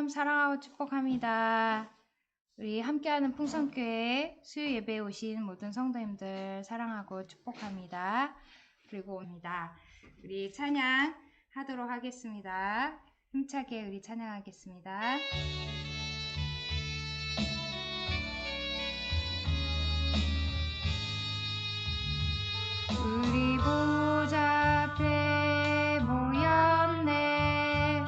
참 사랑하고 축복합니다. 우리 함께하는 풍성교회 수요 예배에 오신 모든 성도님들 사랑하고 축복합니다. 그리고 옵니다. 우리 찬양 하도록 하겠습니다. 힘차게 우리 찬양하겠습니다. 우리 보좌 앞에 모였네.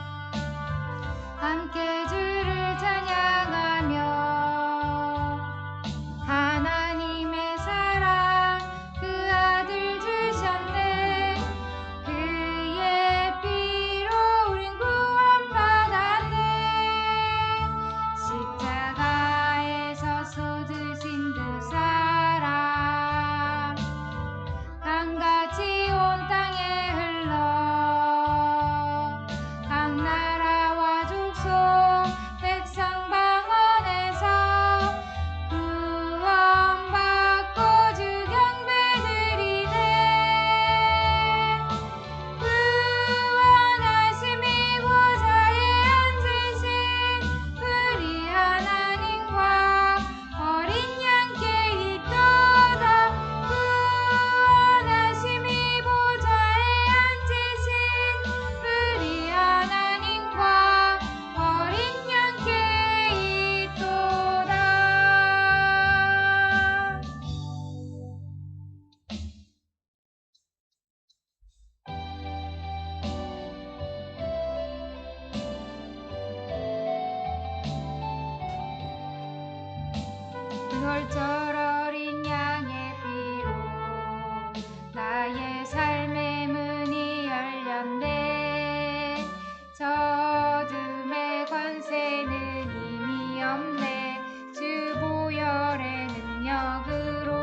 함께 주를 찬양하며 하나님의 사랑 그 아들 주셨네. 그의 피로 우린 구원받았네. 십자가에서 쏟으신 그 사랑 강같이 온 땅에 흘러 각 나라와 족속 백성 방언에서 구원받고 주 경배드리네. 구원하심이 보좌에 앉으신 우리 하나님과 어린 양께 있도다. 구원하심이 보좌에 앉으신 우리 하나님과 어린 양께 있도다. 그걸절 어린 양의 피로 나의 삶의 문이 열렸네. 저 어둠의 권세는 이미 없네. 주 보혈의 능력으로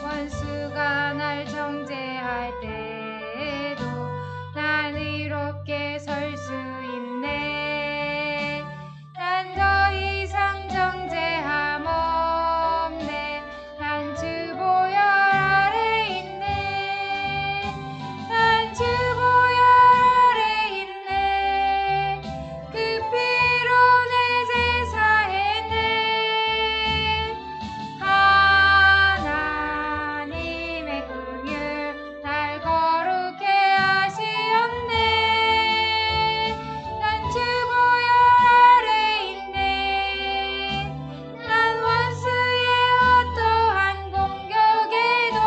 원수가 날 정죄할 때에도 난 의롭게 설 수 있네. 난 더 이상 정죄함 없네. 난 주 보혈 아래 있네. 난 주 보혈 아래 있네. 그 피로 내 죄 사했네. 하나님의 긍휼 날 거룩해 하시었네. 난 주 보혈 아래 있네. 난 원수의 어떠한 공격에도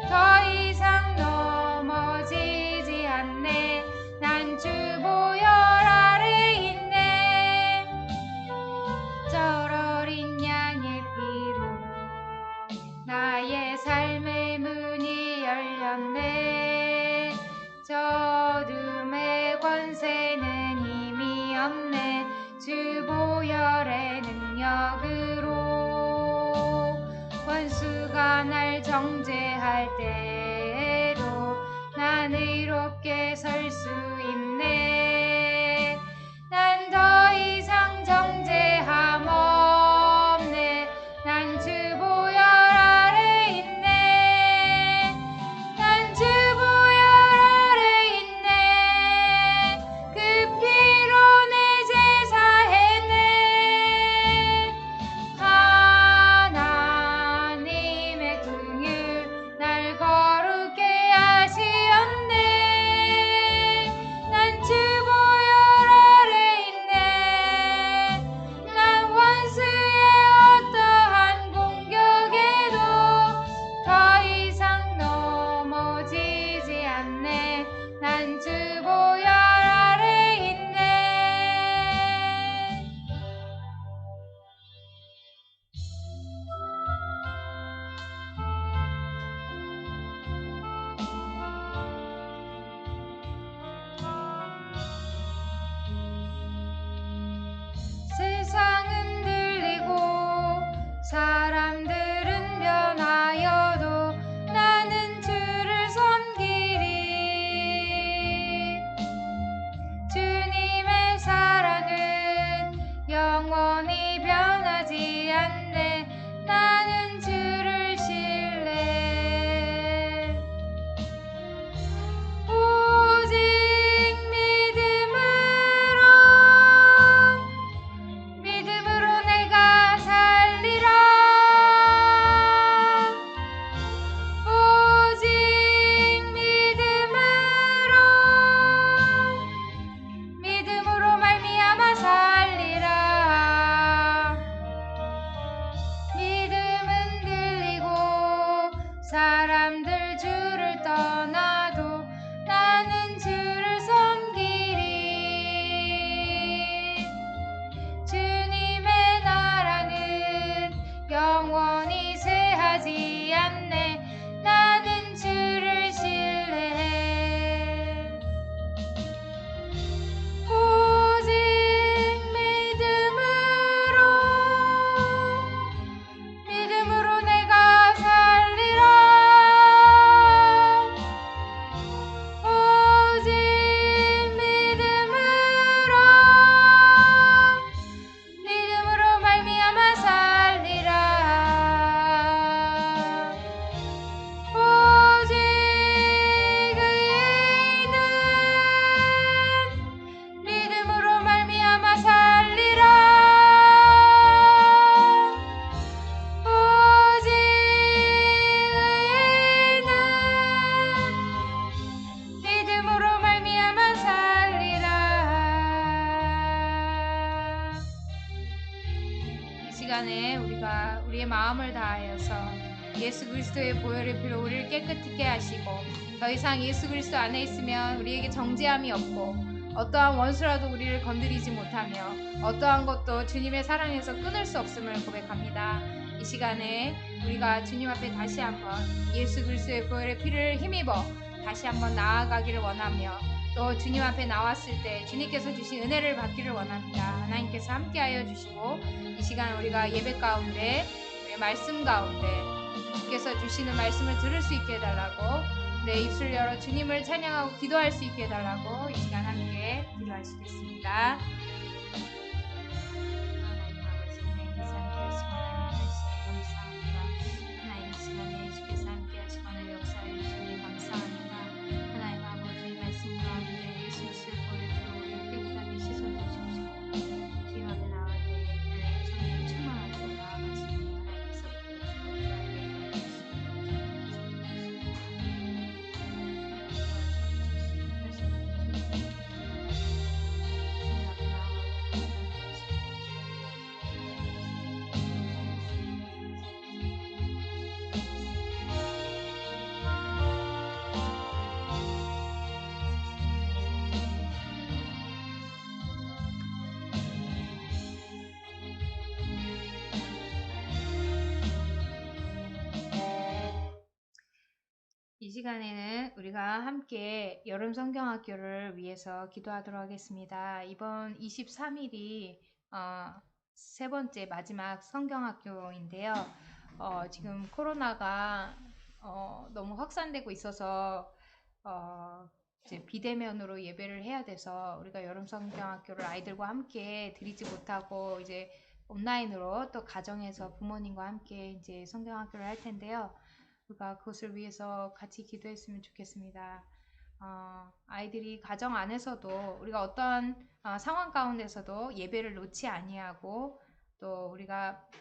더 이상 넘어지지 않네. 난 주 보혈 아래 있네. 저 어린 양의 피로 나의 삶의 문이 열렸네. 저 어둠의 권세는 이미 없네. 주 보혈의 능력으로 원수가 날 정죄할 때에도 난 의롭게 설 수 있네. 난 더 이상 정죄함 없네. 난 주 보혈 아래 있네. 난 주 보혈 아래 있네. 그 피로 내 죄 사했네. 하나님의 긍휼 날 거룩게 하시었네. 난 변하지 않네. 나는 주를 신뢰해. 오직 믿음으로 내가 살리라. 오직 믿음으로 말미암아 살리라. 오직 의인은 믿음으로 말미암아 살리라. 오직 의인은 믿음으로 말미암아 살리라. 이 시간에 우리가 우리의 마음을 다하여서 예수 그리스도의 보혈의 피로 우리를 깨끗하게 하시고, 더 이상 예수 그리스도 안에 있으면 우리에게 정죄함이 없고 어떠한 원수라도 우리를 건드리지 못하며 어떠한 것도 주님의 사랑에서 끊을 수 없음을 고백합니다. 이 시간에 우리가 주님 앞에 다시 한번 예수 그리스도의 보혈의 피를 힘입어 다시 한번 나아가기를 원하며, 또 주님 앞에 나왔을 때 주님께서 주신 은혜를 받기를 원합니다. 하나님께서 함께하여 주시고, 이 시간 우리가 예배 가운데, 우리의 말씀 가운데 주께서 주시는 말씀을 들을 수 있게 해달라고, 내 입술 열어 주님을 찬양하고 기도할 수 있게 해달라고 이 시간 함께 기도하시겠습니다. 하나님 아버지, 하나님 이 시간에 주께서 함께 하시고 오늘 역사해 주시니 감사합니다. 하나님 아버지, 말씀 가운데 예수 그리스도의 보혈로 우리를 깨끗하게 씻어주십시오. 주님 앞에 나올 때 하나님 성령 충만하게 나아가시고 하나님께서 이 시간에는 우리가 함께 여름 성경학교를 위해서 기도하도록 하겠습니다. 이번 23일이 세 번째 마지막 성경학교인데요. 지금 코로나가 너무 확산되고 있어서 이제 비대면으로 예배를 해야 돼서 우리가 여름 성경학교를 아이들과 함께 드리지 못하고 이제 온라인으로 또 가정에서 부모님과 함께 이제 성경학교를 할 텐데요. 우리가 그것을 위해서 같이 기도했으면 좋겠습니다. 아이들이 가정 안에서도 우리가 어떤 상황 가운데서도 예배를 놓지 아니하고, 또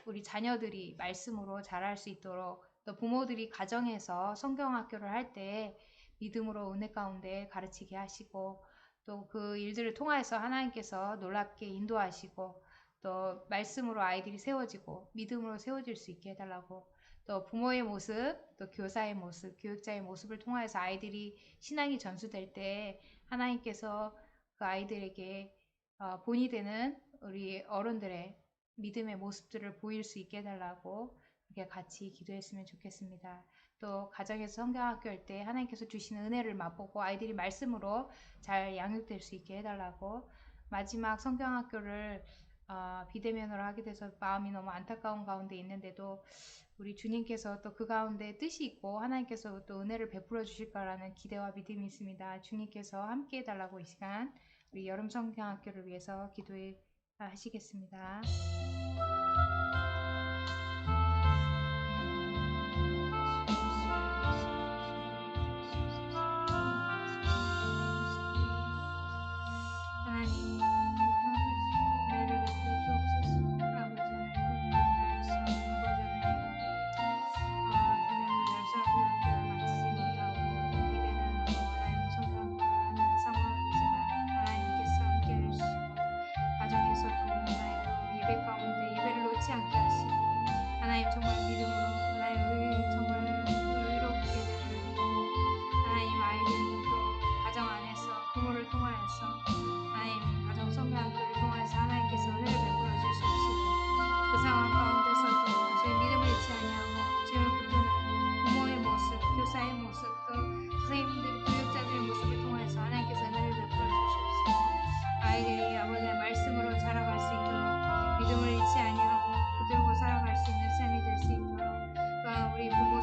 우리 자녀들이 말씀으로 자랄 수 있도록, 또 부모들이 가정에서 성경학교를 할 때 믿음으로 은혜 가운데 가르치게 하시고, 또 그 일들을 통하여서 하나님께서 놀랍게 인도하시고, 또 말씀으로 아이들이 세워지고 믿음으로 세워질 수 있게 해달라고, 또 부모의 모습, 또 교사의 모습, 교육자의 모습을 통하여서 아이들이 신앙이 전수될 때 하나님께서 그 아이들에게 본이 되는 우리 어른들의 믿음의 모습들을 보일 수 있게 해달라고 이렇게 같이 기도했으면 좋겠습니다. 또 가정에서 성경학교 할 때 하나님께서 주시는 은혜를 맛보고 아이들이 말씀으로 잘 양육될 수 있게 해달라고, 마지막 성경학교를 비대면으로 하게 돼서 마음이 너무 안타까운 가운데 있는데도 우리 주님께서 또 그 가운데 뜻이 있고 하나님께서 또 은혜를 베풀어 주실 거라는 기대와 믿음이 있습니다. 주님께서 함께 해달라고 이 시간 우리 여름 성경학교를 위해서 기도해 하시겠습니다. 하나님, 은혜를 베풀어 주옵소서. 않게 하시고, 하나님 정말 믿음으로 하나님 정말 의롭게 되고, 하나님 아이들이 또 가정 안에서 부모를 통하여서 하나님 가정 성경학교를 통하여서 하나님께서 은혜를 베풀어 주시옵시고, 그 상황 가운데서도 저희 믿음을 잃지 아니하고 주님을 붙들어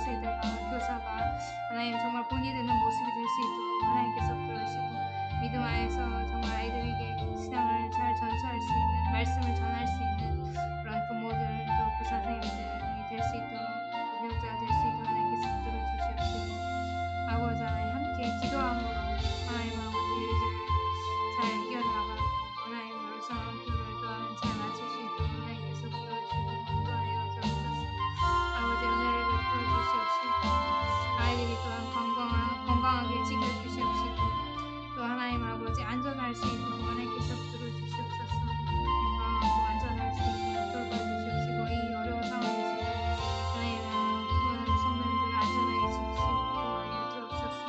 학생들과 교사가 하나님 정말 본이 되는 모습이 될 수 있도록 하나님께서 붙들으시고 믿음 안에서 정말 아이들에게 신앙을 잘 전수할 수 있는 말씀을 전할 수 있는 그런 부모들 또 교사 선생님들이 될 수 있도록 교육자가 될 수 있도록 하나님께서 붙들어 주시옵시고 아버지 하나님 함께 기도함으로 하나님 아버지 일들을 잘 이겨나가고 하나님 열성교를 또한 잘 마칠 수 있도록 하나님께서 붙들어주시고 인도하여 주옵소서. 아버지 은혜를 베풀어 주시옵시고 아이들이 또한 건강하게 지켜주시옵시고 또 하나님 아버지 안전할 수 있도록 하나님께서 붙들어 주시옵소서. 건강하고 안전할 수 있도록 돌봐주시옵시고 이 어려운 상황에서 하나님 성도님들을 안전하게 지키시고 도와여 주옵소서.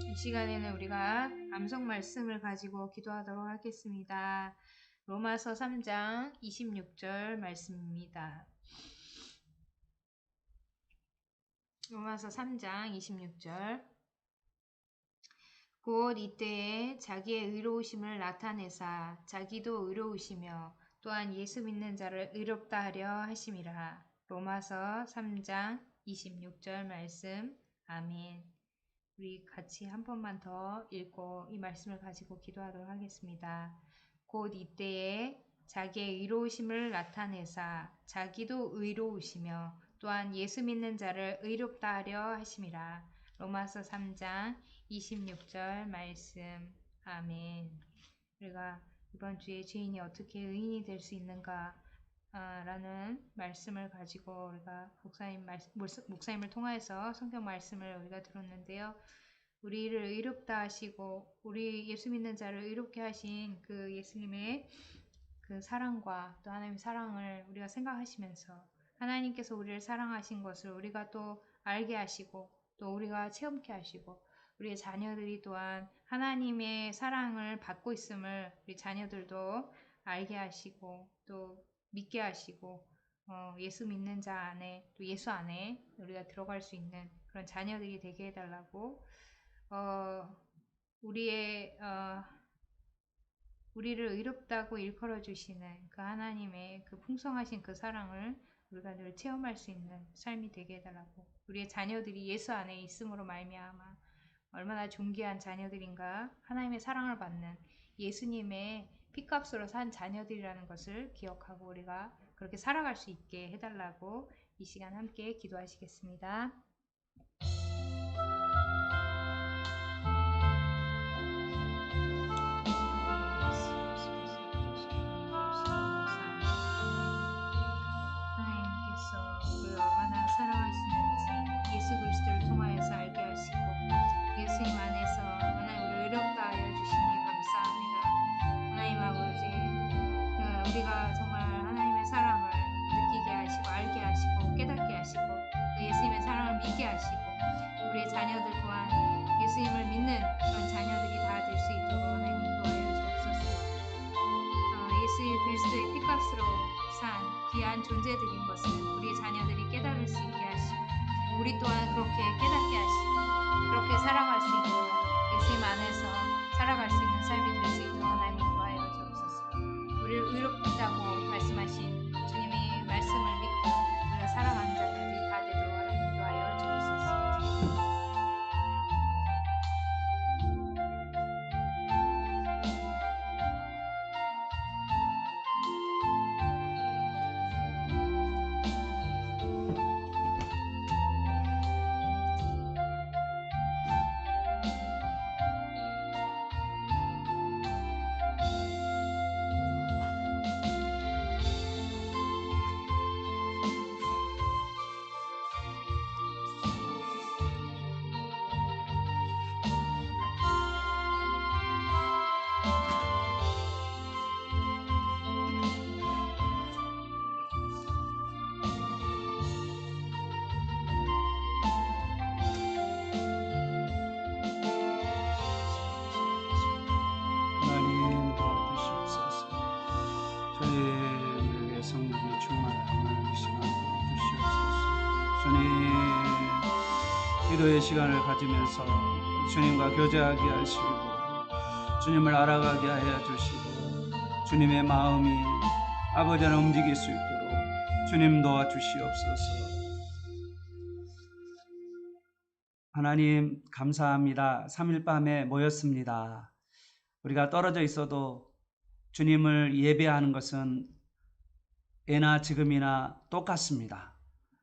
이 시간에는 우리가 암송 말씀을 가지고 기도하도록 하겠습니다. 로마서 3장 26절 말씀입니다. 로마서 3장 26절 곧 이때에 자기의 의로우심을 나타내사 자기도 의로우시며 또한 예수 믿는 자를 의롭다 하려 하심이라. 로마서 3장 26절 말씀. 아멘. 우리 같이 한 번만 더 읽고 이 말씀을 가지고 기도하도록 하겠습니다. 곧 이때에 자기의 의로우심을 나타내사 자기도 의로우시며 또한 예수 믿는 자를 의롭다 하려 하심이라. 로마서 3장 26절 말씀. 아멘. 우리가 이번 주에 죄인이 어떻게 의인이 될 수 있는가 라는 말씀을 가지고 우리가 목사님을 통해서 성경 말씀을 우리가 들었는데요. 우리를 의롭다 하시고 우리 예수 믿는 자를 의롭게 하신 그 예수님의 그 사랑과 또 하나님의 사랑을 우리가 생각하시면서 하나님께서 우리를 사랑하신 것을 우리가 또 알게 하시고 또 우리가 체험케 하시고 우리의 자녀들이 또한 하나님의 사랑을 받고 있음을 우리 자녀들도 알게 하시고 또 믿게 하시고 예수 믿는 자 안에 또 예수 안에 우리가 들어갈 수 있는 그런 자녀들이 되게 해달라고 우리를 의롭다고 일컬어 주시는 그 하나님의 그 풍성하신 그 사랑을 우리가 늘 체험할 수 있는 삶이 되게 해달라고 우리의 자녀들이 예수 안에 있음으로 말미암아 얼마나 존귀한 자녀들인가 하나님의 사랑을 받는 예수님의 피값으로 산 자녀들이라는 것을 기억하고 우리가 그렇게 살아갈 수 있게 해달라고 이 시간 함께 기도하시겠습니다. 하나님께서 우리를 얼마나 사랑하시는지 예수 그리스도를 통하여서 알게 하시고 예수님 안에서 하나님 우리를 의롭다 하여 주시니 감사합니다. 하나님 아버지 우리가 정말 하나님의 사랑을 느끼게 하시고 알게 하시고 깨닫게 하시고 그 예수님의 사랑을 믿게 하시고 우리의 자녀들 또한 예수님을 믿는 그런 자녀들이 다 될 수 있도록 하나님 인도하여 주옵소서. 예수 그리스도의 피값으로 산 귀한 존재들인 것을 우리의 자녀들이 깨달을 수 있게 하시고 우리 또한 그렇게 깨닫게 하시고 그렇게 살아갈 수 있도록 예수님 안에서 살아갈 수 있는 삶이 될 수 있도록 하나님 인도하여 주옵소서. 우리를 의롭다고 말씀하신 주님의 말씀을 믿고 우리가 살아가는 자들이 다 되도록 하나님 인도하여 주옵소서. 기도의 시간을 가지면서 주님과 교제하게 하시고 주님을 알아가게 하여 주시고 주님의 마음이 아버지 안에 움직일 수 있도록 주님 도와주시옵소서. 하나님 감사합니다. 3일 밤에 모였습니다. 우리가 떨어져 있어도 주님을 예배하는 것은 예나 지금이나 똑같습니다.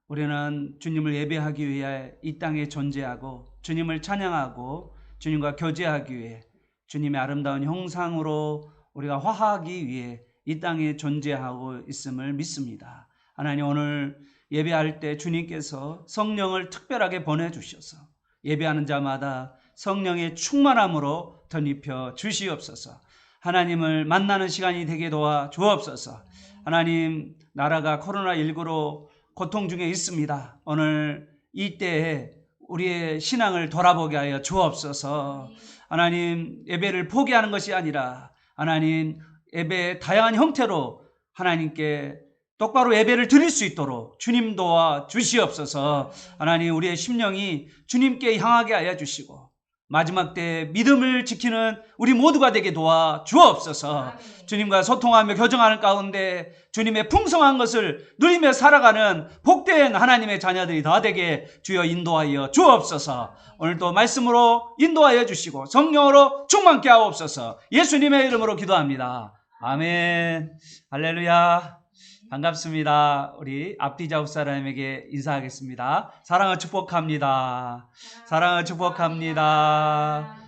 우리는 주님을 예배하기 위해 이 땅에 존재하고 주님을 찬양하고 주님과 교제하기 위해 주님의 아름다운 형상으로 우리가 화하기 위해 이 땅에 존재하고 있음을 믿습니다. 하나님 오늘 예배할 때 주님께서 성령을 특별하게 보내주셔서 예배하는 자마다 성령의 충만함으로 덧입혀 주시옵소서. 하나님을 만나는 시간이 되게 도와 주옵소서. 하나님 나라가 코로나19로 고통 중에 있습니다. 오늘 이때에 우리의 신앙을 돌아보게 하여 주옵소서. 하나님 예배를 포기하는 것이 아니라 하나님 예배의 다양한 형태로 하나님께 똑바로 예배를 드릴 수 있도록 주님 도와 주시옵소서. 하나님 우리의 심령이 주님께 향하게 하여 주시고 마지막 때 믿음을 지키는 우리 모두가 되게 도와 주옵소서. 주님과 소통하며 교정하는 가운데 주님의 풍성한 것을 누리며 살아가는 복된 하나님의 자녀들이 다 되게 주여 인도하여 주옵소서. 오늘도 말씀으로 인도하여 주시고 성령으로 충만케 하옵소서. 예수님의 이름으로 기도합니다. 아멘. 할렐루야. 반갑습니다. 우리 앞뒤 좌우 사람에게 인사하겠습니다. 사랑을 축복합니다. 사랑을 축복합니다.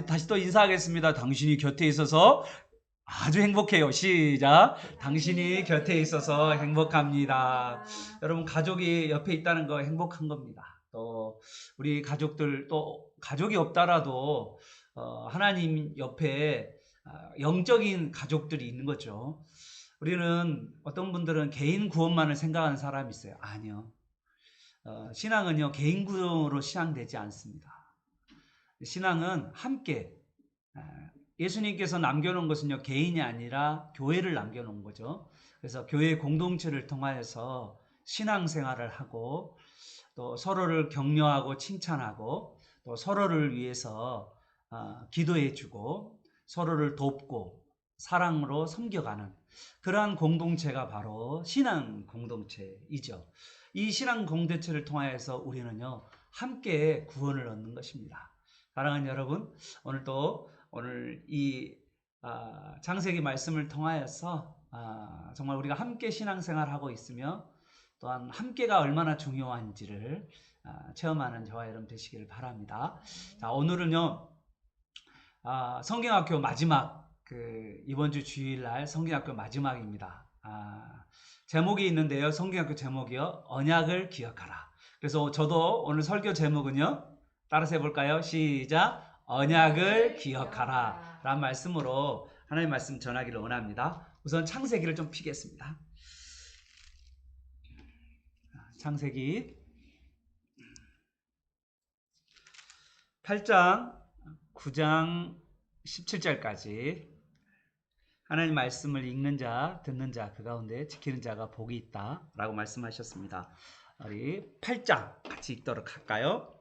다시 또 인사하겠습니다. 당신이 곁에 있어서 아주 행복해요. 시작. 당신이 곁에 있어서 행복합니다. 여러분 가족이 옆에 있다는 거 행복한 겁니다. 또 우리 가족들 또 가족이 없더라도 하나님 옆에 영적인 가족들이 있는 거죠. 우리는 어떤 분들은 개인 구원만을 생각하는 사람이 있어요. 아니요. 신앙은요 개인 구원으로 시작되지 않습니다. 신앙은 함께 예수님께서 남겨놓은 것은요 개인이 아니라 교회를 남겨놓은 거죠. 그래서 교회 공동체를 통하여서 신앙생활을 하고 또 서로를 격려하고 칭찬하고 또 서로를 위해서 기도해주고 서로를 돕고 사랑으로 섬겨가는 그러한 공동체가 바로 신앙 공동체이죠. 이 신앙 공동체를 통하여서 우리는요 함께 구원을 얻는 것입니다. 사랑하는 여러분, 오늘 이 창세기 말씀을 통하여서 정말 우리가 함께 신앙생활하고 있으며 또한 함께가 얼마나 중요한지를 체험하는 저와 여러분 되시기를 바랍니다. 자, 오늘은요 성경학교 마지막 이번 주 주일날 성경학교 마지막입니다. 제목이 있는데요. 성경학교 제목이요. 언약을 기억하라. 그래서 저도 오늘 설교 제목은요. 따라서 해볼까요? 시작. 언약을 기억하라. 라는 말씀으로 하나님의 말씀 전하기를 원합니다. 우선 창세기를 좀 피겠습니다. 창세기 8장 9장 17절까지 하나님 말씀을 읽는 자, 듣는 자, 그 가운데 지키는 자가 복이 있다 라고 말씀하셨습니다. 우리 8장 같이 읽도록 할까요?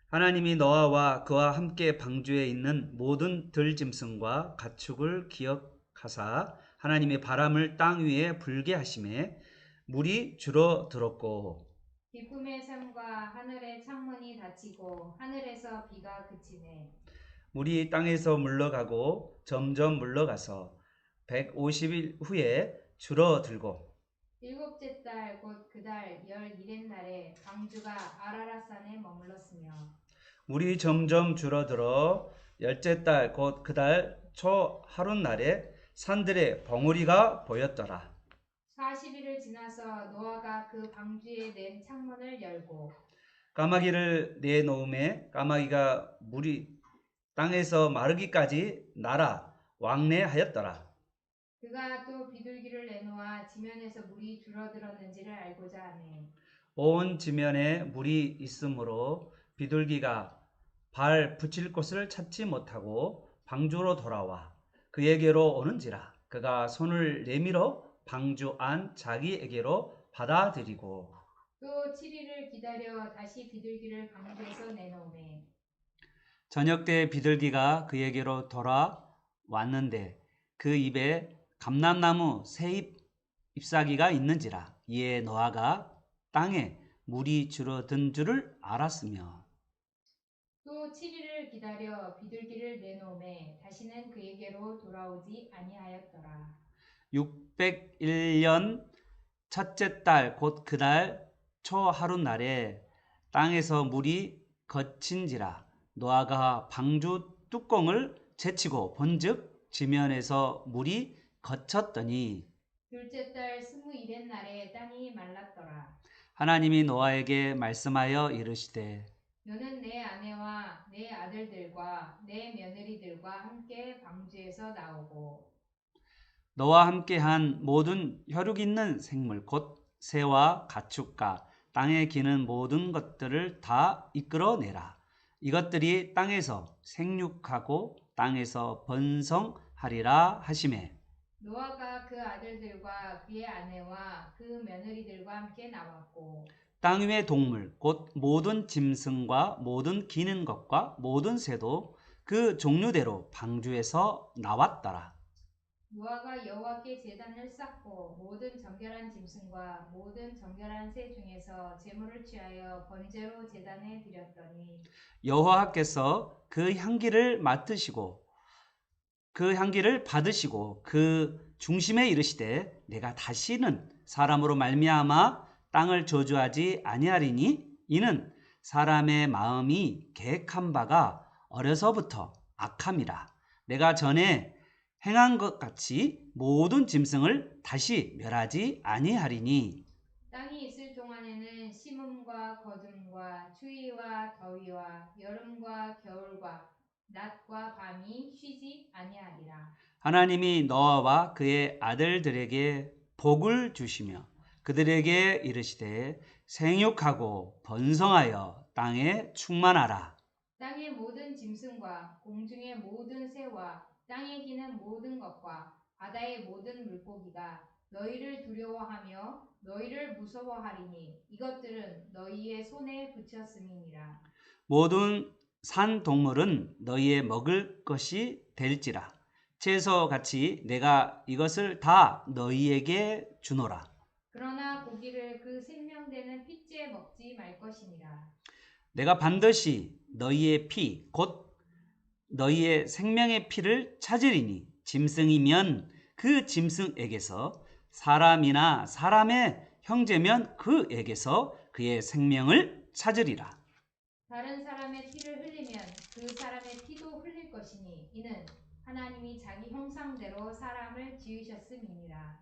하나님이 노아와 그와 함께 방주에 있는 모든 들짐승과 가축을 기억하사 하나님의 바람을 땅 위에 불게 하심에 물이 줄어들었고 기쁨의 샘과 하늘의 창문이 닫히고 하늘에서 비가 그치네. 물이 땅에서 물러가고 점점 물러가서 150일 후에 줄어들고 일곱째 달 곧 그 달 11날에 방주가 아라랏산에 머물렀으며 물이 점점 줄어들어 열째 달 곧 그 달 초 하룻날에 산들에 벙어리가 보였더라. 40일을 지나서 노아가 그 방주에 낸 창문을 열고 까마귀를 내놓음에 까마귀가 물이 땅에서 마르기까지 날아 왕래하였더라. 그가 또 비둘기를 내놓아 지면에서 물이 줄어들었는지를 알고자 하네. 온 지면에 물이 있으므로 비둘기가 발 붙일 곳을 찾지 못하고 방주로 돌아와 그에게로 오는지라 그가 손을 내밀어 방주 안 자기에게로 받아들이고 또 7일을 기다려 다시 비둘기를 방주에서 내놓으매 저녁 때 비둘기가 그에게로 돌아왔는데 그 입에 감람나무 새 잎사귀가 있는지라 이에 노아가 땅에 물이 줄어든 줄을 알았으며 또 7일을 기다려 비둘기를 내놓으매 다시는 그에게로 돌아오지 아니하였더라. 601년 첫째 달 곧 그달 초 하룻날에 땅에서 물이 거친지라 노아가 방주 뚜껑을 제치고 본즉 지면에서 물이 거쳤더니 둘째 달 21의 날에 땅이 말랐더라. 하나님이 노아에게 말씀하여 이르시되 너는 내 아내와 내 아들들과 내 며느리들과 함께 방주에서 나오고 너와 함께한 모든 혈육 있는 생물 곧 새와 가축과 땅에 기는 모든 것들을 다 이끌어내라. 이것들이 땅에서 생육하고 땅에서 번성하리라 하시매 노아가 그 아들들과 그의 아내와 그 며느리들과 함께 나왔고 땅 위의 동물 곧 모든 짐승과 모든 기는 것과 모든 새도 그 종류대로 방주에서 나왔더라. 노아가 여호와께 제단을 쌓고 모든 정결한 짐승과 모든 정결한 새 중에서 제물을 취하여 번제로 제단에 드렸더니 여호와께서 그 향기를 맡으시고 그 향기를 받으시고 그 중심에 이르시되 내가 다시는 사람으로 말미암아 땅을 저주하지 아니하리니 이는 사람의 마음이 계획한 바가 어려서부터 악함이라 내가 전에 행한 것 같이 모든 짐승을 다시 멸하지 아니하리니 땅이 있을 동안에는 심음과 거둠과 추위와 더위와 여름과 겨울과 낮과 밤이 쉬지 아니하리라. 하나님이 노아와 그의 아들들에게 복을 주시며 그들에게 이르시되 생육하고 번성하여 땅에 충만하라. 땅의 모든 짐승과 공중의 모든 새와 땅에 기는 모든 것과 바다의 모든 물고기가 너희를 두려워하며 너희를 무서워하리니 이것들은 너희의 손에 붙였음이니라. 모든 산 동물은 너희의 먹을 것이 될지라. 채소같이 내가 이것을 다 너희에게 주노라. 그러나 고기를 그 생명되는 핏째 먹지 말 것이니라. 내가 반드시 너희의 피, 곧 너희의 생명의 피를 찾으리니 짐승이면 그 짐승에게서 사람이나 사람의 형제면 그에게서 그의 생명을 찾으리라. 다른 사람의 피를 흘리면 그 사람의 피도 흘릴 것이니 이는 하나님이 자기 형상대로 사람을 지으셨음이니라.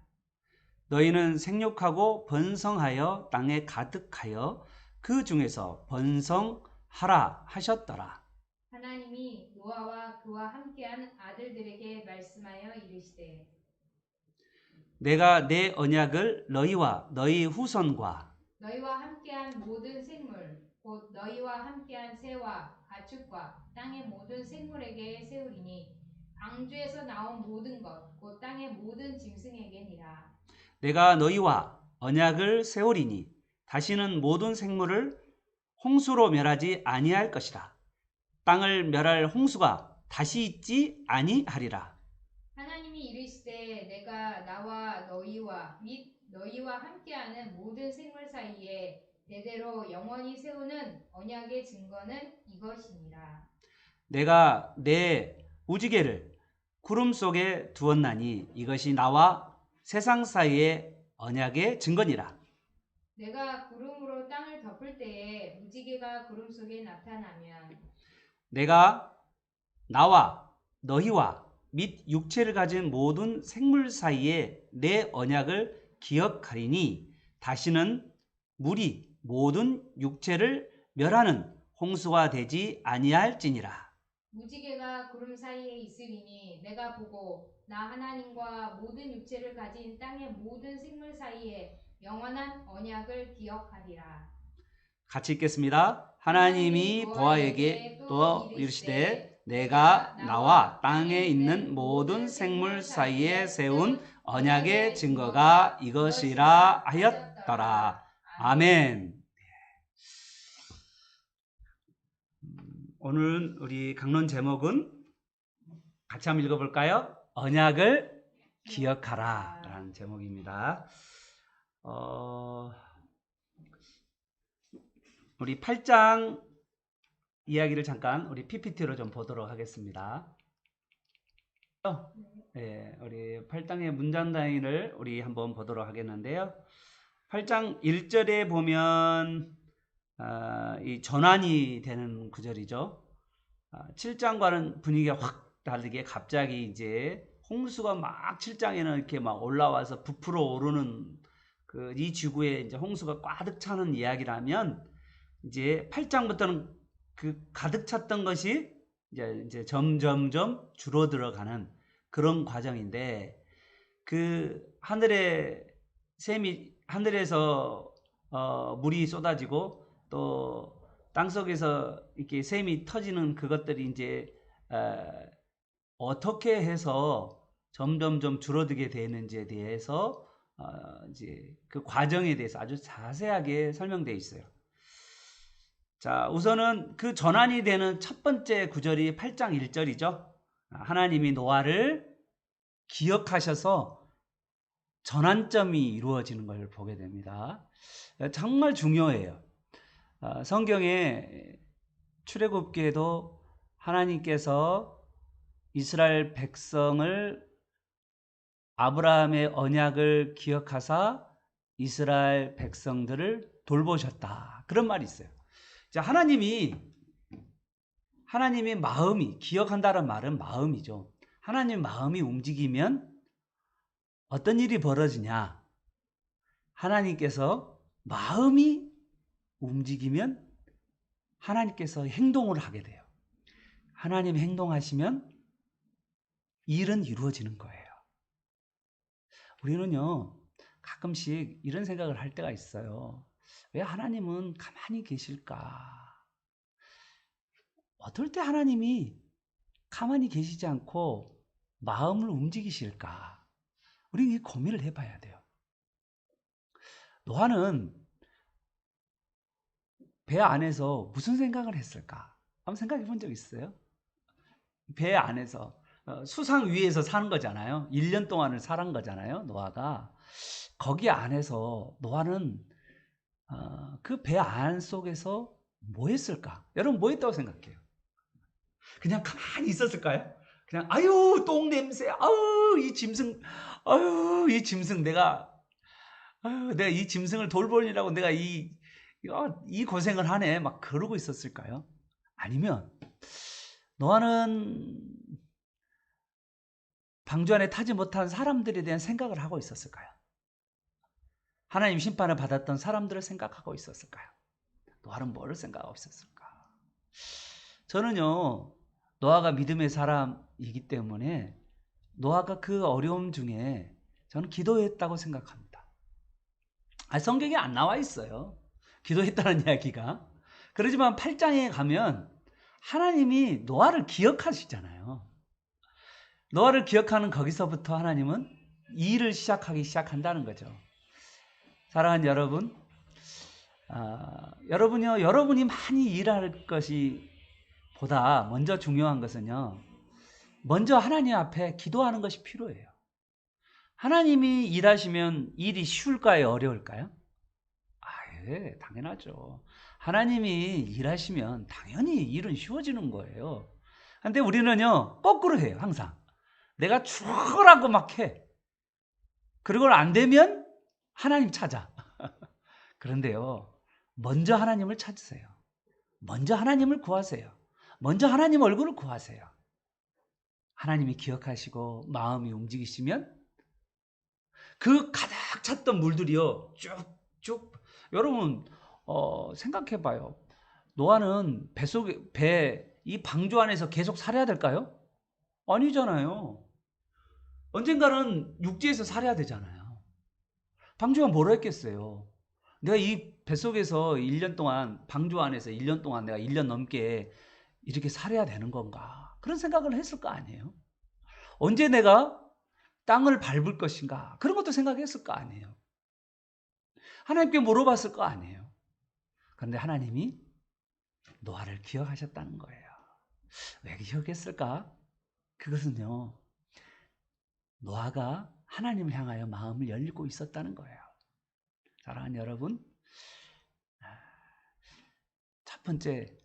너희는 생육하고 번성하여 땅에 가득하여 그 중에서 번성하라 하셨더라. 하나님이 노아와 그와 함께한 아들들에게 말씀하여 이르시되 내가 내 언약을 너희와 너희 후손과 너희와 함께한 모든 생물 곧 너희와 함께한 새와 가축과 땅의 모든 생물에게 세우리니 방주에서 나온 모든 것 곧 땅의 모든 짐승에게니라. 내가 너희와 언약을 세우리니 다시는 모든 생물을 홍수로 멸하지 아니할 것이라. 땅을 멸할 홍수가 다시 있지 아니하리라. 하나님이 이르시되 내가 나와 너희와 및 너희와 함께하는 모든 생물 사이에 대대로 영원히 세우는 언약의 증거는 이것이니라. 내가 내 무지개를 구름 속에 두었나니 이것이 나와 세상 사이의 언약의 증거니라. 내가 구름으로 땅을 덮을 때에 무지개가 구름 속에 나타나면 내가 나와 너희와 및 육체를 가진 모든 생물 사이에 내 언약을 기억하리니 다시는 물이 모든 육체를 멸하는 홍수가 되지 아니할지니라. 무지개가 구름 사이에 있으리니 내가 보고 나 하나님과 모든 육체를 가진 땅의 모든 생물 사이에 영원한 언약을 기억하리라. 같이 읽겠습니다. 하나님이 보아에게 또 이르시되 내가 나와 땅에 있는 모든 생물 사이에 세운 언약의 증거가 이것이라 하였더라. 받더라. 아멘. 오늘 우리 강론 제목은 같이 한번 읽어볼까요? 언약을 기억하라 라는 제목입니다. 우리 8장 이야기를 잠깐 우리 PPT로 좀 보도록 하겠습니다. 네, 우리 8장의 문장 단위를 우리 한번 보도록 하겠는데요. 8장 1절에 보면 이 전환이 되는 구절이죠. 7장과는 분위기가 확 다르게 갑자기 이제 홍수가 막 7장에는 이렇게 막 올라와서 부풀어 오르는 이 지구에 이제 홍수가 가득 차는 이야기라면 이제 8장부터는 그 가득 찼던 것이 이제 점점점 줄어들어가는 그런 과정인데 그 하늘에서 물이 쏟아지고 또 땅속에서 이렇게 샘이 터지는 그것들이 이제 어떻게 해서 점점점 줄어들게 되는지에 대해서 이제 그 과정에 대해서 아주 자세하게 설명되어 있어요. 자, 우선은 그 전환이 되는 첫 번째 구절이 8장 1절이죠. 하나님이 노아를 기억하셔서 전환점이 이루어지는 걸 보게 됩니다. 정말 중요해요. 성경에 출애굽기에도 하나님께서 이스라엘 백성을 아브라함의 언약을 기억하사 이스라엘 백성들을 돌보셨다. 그런 말이 있어요. 자, 하나님이 마음이 기억한다는 말은 마음이죠. 하나님 마음이 움직이면 어떤 일이 벌어지냐? 하나님께서 마음이 움직이면 하나님께서 행동을 하게 돼요. 하나님 행동하시면 일은 이루어지는 거예요. 우리는요, 가끔씩 이런 생각을 할 때가 있어요. 왜 하나님은 가만히 계실까? 어떨 때 하나님이 가만히 계시지 않고 마음을 움직이실까? 우리는 이 고민을 해봐야 돼요. 노아는 배 안에서 무슨 생각을 했을까? 한번 생각해 본 적 있어요? 배 안에서 수상 위에서 사는 거잖아요. 1년 동안을 살은 거잖아요. 노아가. 거기 안에서 노아는 그 배 안 속에서 뭐 했을까? 여러분 뭐 했다고 생각해요? 그냥 가만히 있었을까요? 그냥 아유 똥 냄새, 아유 이 짐승 내가 이 짐승을 돌보려고 내가 이 고생을 하네 막 그러고 있었을까요? 아니면 노아는 방주 안에 타지 못한 사람들에 대한 생각을 하고 있었을까요? 하나님 심판을 받았던 사람들을 생각하고 있었을까요? 노아는 뭐를 생각하고 있었을까? 저는요, 노아가 믿음의 사람이기 때문에 노아가 그 어려움 중에 저는 기도했다고 생각합니다. 성경에 안 나와 있어요. 기도했다는 이야기가. 그렇지만 8장에 가면 하나님이 노아를 기억하시잖아요. 노아를 기억하는 거기서부터 하나님은 일을 시작한다는 거죠. 사랑하는 여러분, 여러분이 많이 일할 것이 보다 먼저 중요한 것은요, 먼저 하나님 앞에 기도하는 것이 필요해요. 하나님이 일하시면 일이 쉬울까요? 어려울까요? 예, 당연하죠. 하나님이 일하시면 당연히 일은 쉬워지는 거예요. 근데 우리는요, 거꾸로 해요, 항상. 내가 죽으라고 막 해. 그리고 안 되면 하나님 찾아. 그런데요, 먼저 하나님을 찾으세요. 먼저 하나님을 구하세요. 먼저 하나님 얼굴을 구하세요. 하나님이 기억하시고 마음이 움직이시면 그 가득 찼던 물들이요, 쭉쭉. 여러분 생각해봐요. 노아는 이 방주 안에서 계속 살아야 될까요? 아니잖아요. 언젠가는 육지에서 살아야 되잖아요. 방주가 뭐라 했겠어요? 내가 이 뱃속에서 1년 동안, 방주 안에서 1년 동안 내가 1년 넘게 이렇게 살아야 되는 건가? 그런 생각을 했을 거 아니에요? 언제 내가 땅을 밟을 것인가? 그런 것도 생각했을 거 아니에요? 하나님께 물어봤을 거 아니에요. 그런데 하나님이 노아를 기억하셨다는 거예요. 왜 기억했을까? 그것은요, 노아가 하나님을 향하여 마음을 열고 있었다는 거예요. 사랑하는 여러분, 첫 번째,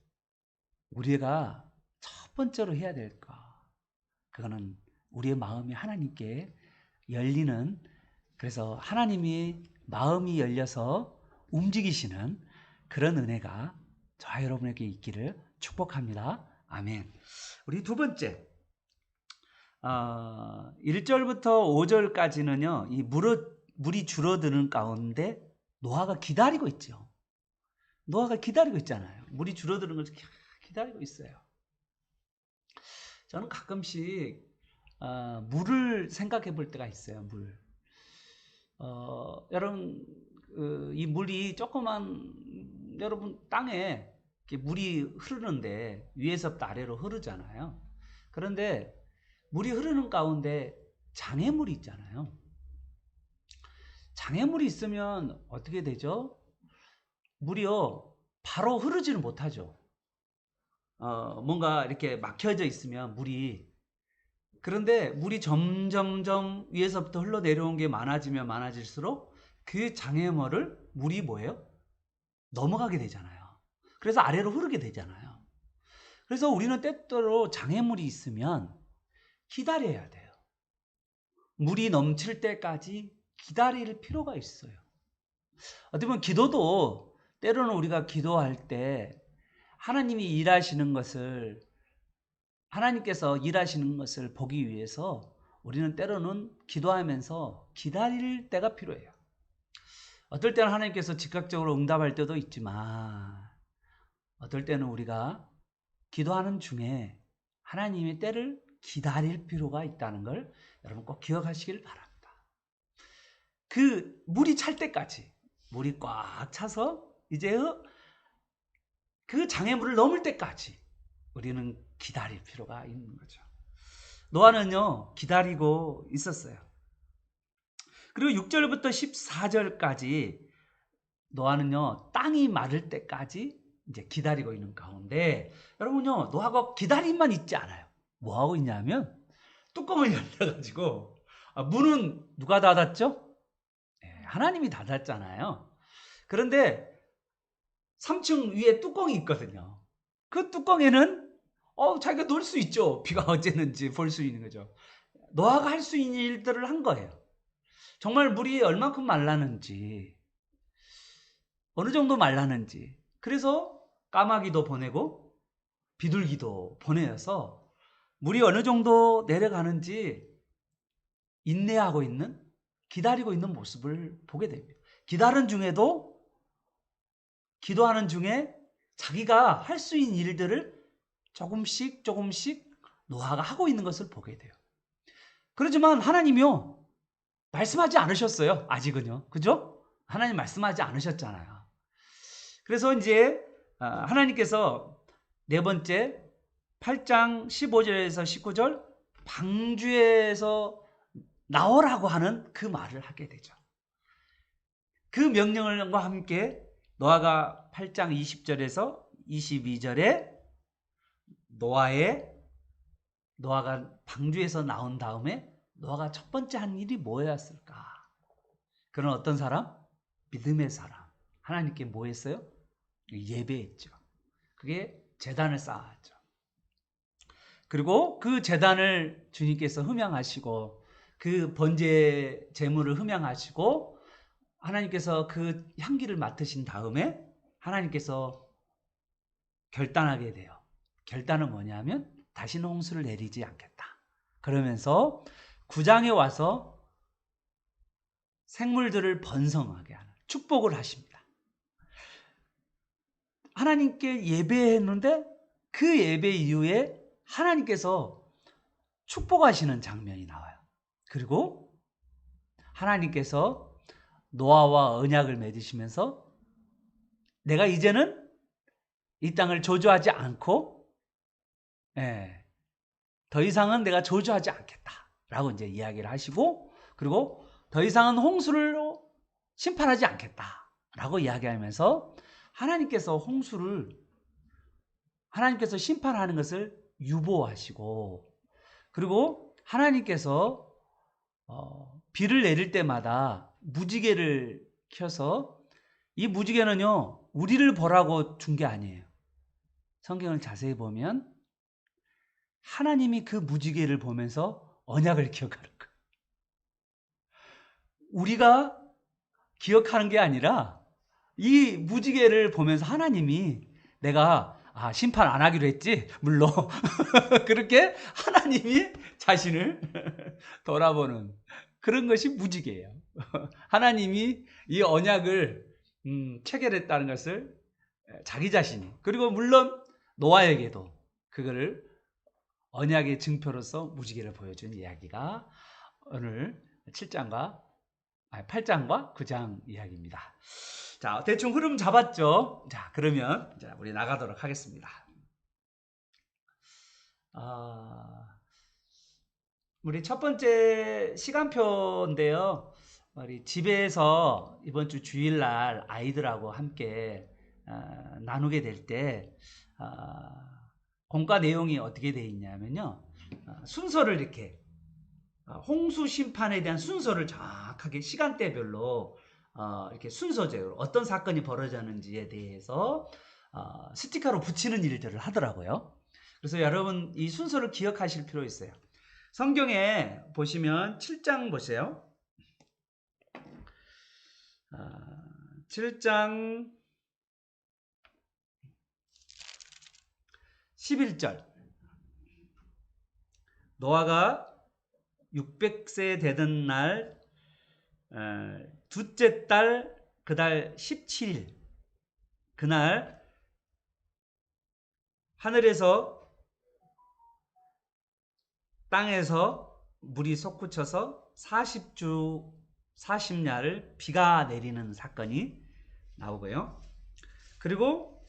우리가 첫 번째로 해야 될 거, 그거는 우리의 마음이 하나님께 열리는, 그래서 하나님이 마음이 열려서 움직이시는 그런 은혜가 저와 여러분에게 있기를 축복합니다. 아멘. 우리 두 번째, 1절부터 5절까지는요, 이 물이 줄어드는 가운데 노아가 기다리고 있죠. 노아가 기다리고 있잖아요. 물이 줄어드는 걸 기다리고 있어요. 저는 가끔씩 물을 생각해 볼 때가 있어요. 물. 여러분, 이 물이 조그만, 여러분 땅에 이렇게 물이 흐르는데 위에서부터 아래로 흐르잖아요. 그런데 물이 흐르는 가운데 장애물이 있잖아요. 장애물이 있으면 어떻게 되죠? 물이요, 바로 흐르지는 못하죠. 뭔가 이렇게 막혀져 있으면 물이, 그런데 물이 점점점 위에서부터 흘러내려온 게 많아지면 많아질수록 그 장애물을 물이 뭐예요? 넘어가게 되잖아요. 그래서 아래로 흐르게 되잖아요. 그래서 우리는 때때로 장애물이 있으면 기다려야 돼요. 물이 넘칠 때까지 기다릴 필요가 있어요. 어떻게 보면 기도도 때로는 우리가 기도할 때 하나님이 일하시는 것을, 하나님께서 일하시는 것을 보기 위해서 우리는 때로는 기도하면서 기다릴 때가 필요해요. 어떨 때는 하나님께서 즉각적으로 응답할 때도 있지만 어떨 때는 우리가 기도하는 중에 하나님의 때를 기다릴 필요가 있다는 걸 여러분 꼭 기억하시길 바랍니다. 그 물이 찰 때까지, 물이 꽉 차서 이제 그 장애물을 넘을 때까지 우리는 기다릴 필요가 있는 거죠. 노아는요, 기다리고 있었어요. 그리고 6절부터 14절까지 노아는요, 땅이 마를 때까지 이제 기다리고 있는 가운데, 여러분요, 노아가 기다림만 있지 않아요. 뭐 하고 있냐면 뚜껑을 열려가지고, 문은 누가 닫았죠? 하나님이 닫았잖아요. 그런데 3층 위에 뚜껑이 있거든요. 그 뚜껑에는 자기가 놀 수 있죠. 비가 어쨌는지 볼 수 있는 거죠. 노아가 할 수 있는 일들을 한 거예요. 정말 물이 얼만큼 말랐는지, 어느 정도 말랐는지. 그래서 까마귀도 보내고 비둘기도 보내서 물이 어느 정도 내려가는지 인내하고 있는, 기다리고 있는 모습을 보게 됩니다. 기다리는 중에도, 기도하는 중에 자기가 할 수 있는 일들을 조금씩 조금씩 노아가 하고 있는 것을 보게 돼요. 그렇지만 하나님이요, 말씀하지 않으셨어요. 아직은요. 그죠? 하나님 말씀하지 않으셨잖아요. 그래서 이제 하나님께서 네 번째 8장 15절에서 19절 방주에서 나오라고 하는 그 말을 하게 되죠. 그 명령과 함께 노아가 8장 20절에서 22절에 노아가 방주에서 나온 다음에 노아가 첫 번째 한 일이 뭐였을까? 그런 어떤 사람? 믿음의 사람. 하나님께 뭐 했어요? 예배했죠. 그게 제단을 쌓았죠. 그리고 그 제단을 주님께서 흠양하시고 그 번제 제물을 흠양하시고 하나님께서 그 향기를 맡으신 다음에 하나님께서 결단하게 돼요. 결단은 뭐냐면 다시는 홍수를 내리지 않겠다. 그러면서 9장에 와서 생물들을 번성하게 하는 축복을 하십니다. 하나님께 예배했는데 그 예배 이후에 하나님께서 축복하시는 장면이 나와요. 그리고 하나님께서 노아와 언약을 맺으시면서 내가 이제는 이 땅을 저주하지 않고 더 이상은 내가 저주하지 않겠다라고 이제 이야기를 하시고, 그리고 더 이상은 홍수를 심판하지 않겠다. 라고 이야기하면서 하나님께서 심판하는 것을 유보하시고, 그리고 하나님께서 비를 내릴 때마다 무지개를 켜서, 이 무지개는요 우리를 보라고 준 게 아니에요. 성경을 자세히 보면 하나님이 그 무지개를 보면서 언약을 기억하는 거예요. 우리가 기억하는 게 아니라 이 무지개를 보면서 하나님이, 내가 심판 안 하기로 했지 물론 그렇게 하나님이 자신을 돌아보는 그런 것이 무지개예요. 하나님이 이 언약을 체결했다는 것을 자기 자신이, 그리고 물론 노아에게도 그거를 언약의 증표로서 무지개를 보여준 이야기가 오늘 8장과 9장 이야기입니다. 자, 대충 흐름 잡았죠? 자, 그러면 우리 나가도록 하겠습니다. 우리 첫 번째 시간표인데요. 우리 집에서 이번 주 주일날 아이들하고 함께 나누게 될 때 공과 내용이 어떻게 되어 있냐면요. 순서를 이렇게 홍수 심판에 대한 순서를 정확하게 시간대별로 이렇게 순서대로 어떤 사건이 벌어졌는지에 대해서 스티커로 붙이는 일들을 하더라고요. 그래서 여러분 이 순서를 기억하실 필요 있어요. 성경에 보시면 7장 보세요. 7장 11절. 노아가 600세 되던 날 둘째 달 그달 17일 그날 하늘에서 땅에서 물이 솟구쳐서 40주 40야를 비가 내리는 사건이 나오고요. 그리고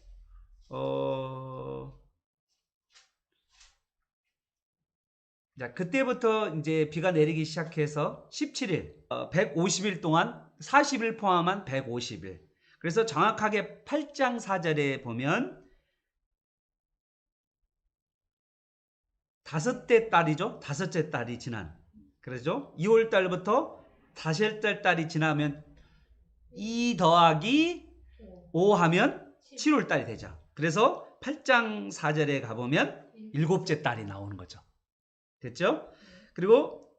자, 그때부터 이제 비가 내리기 시작해서 17일, 150일 동안 40일 포함한 150일. 그래서 정확하게 8장 4절에 보면 다섯째 달이죠. 다섯째 달이 지난. 그러죠? 2월 달부터 다섯째 달이 지나면 2 더하기 5 하면 7월 달이 되죠. 그래서 8장 4절에 가보면 일곱째 달이 나오는 거죠. 됐죠? 그리고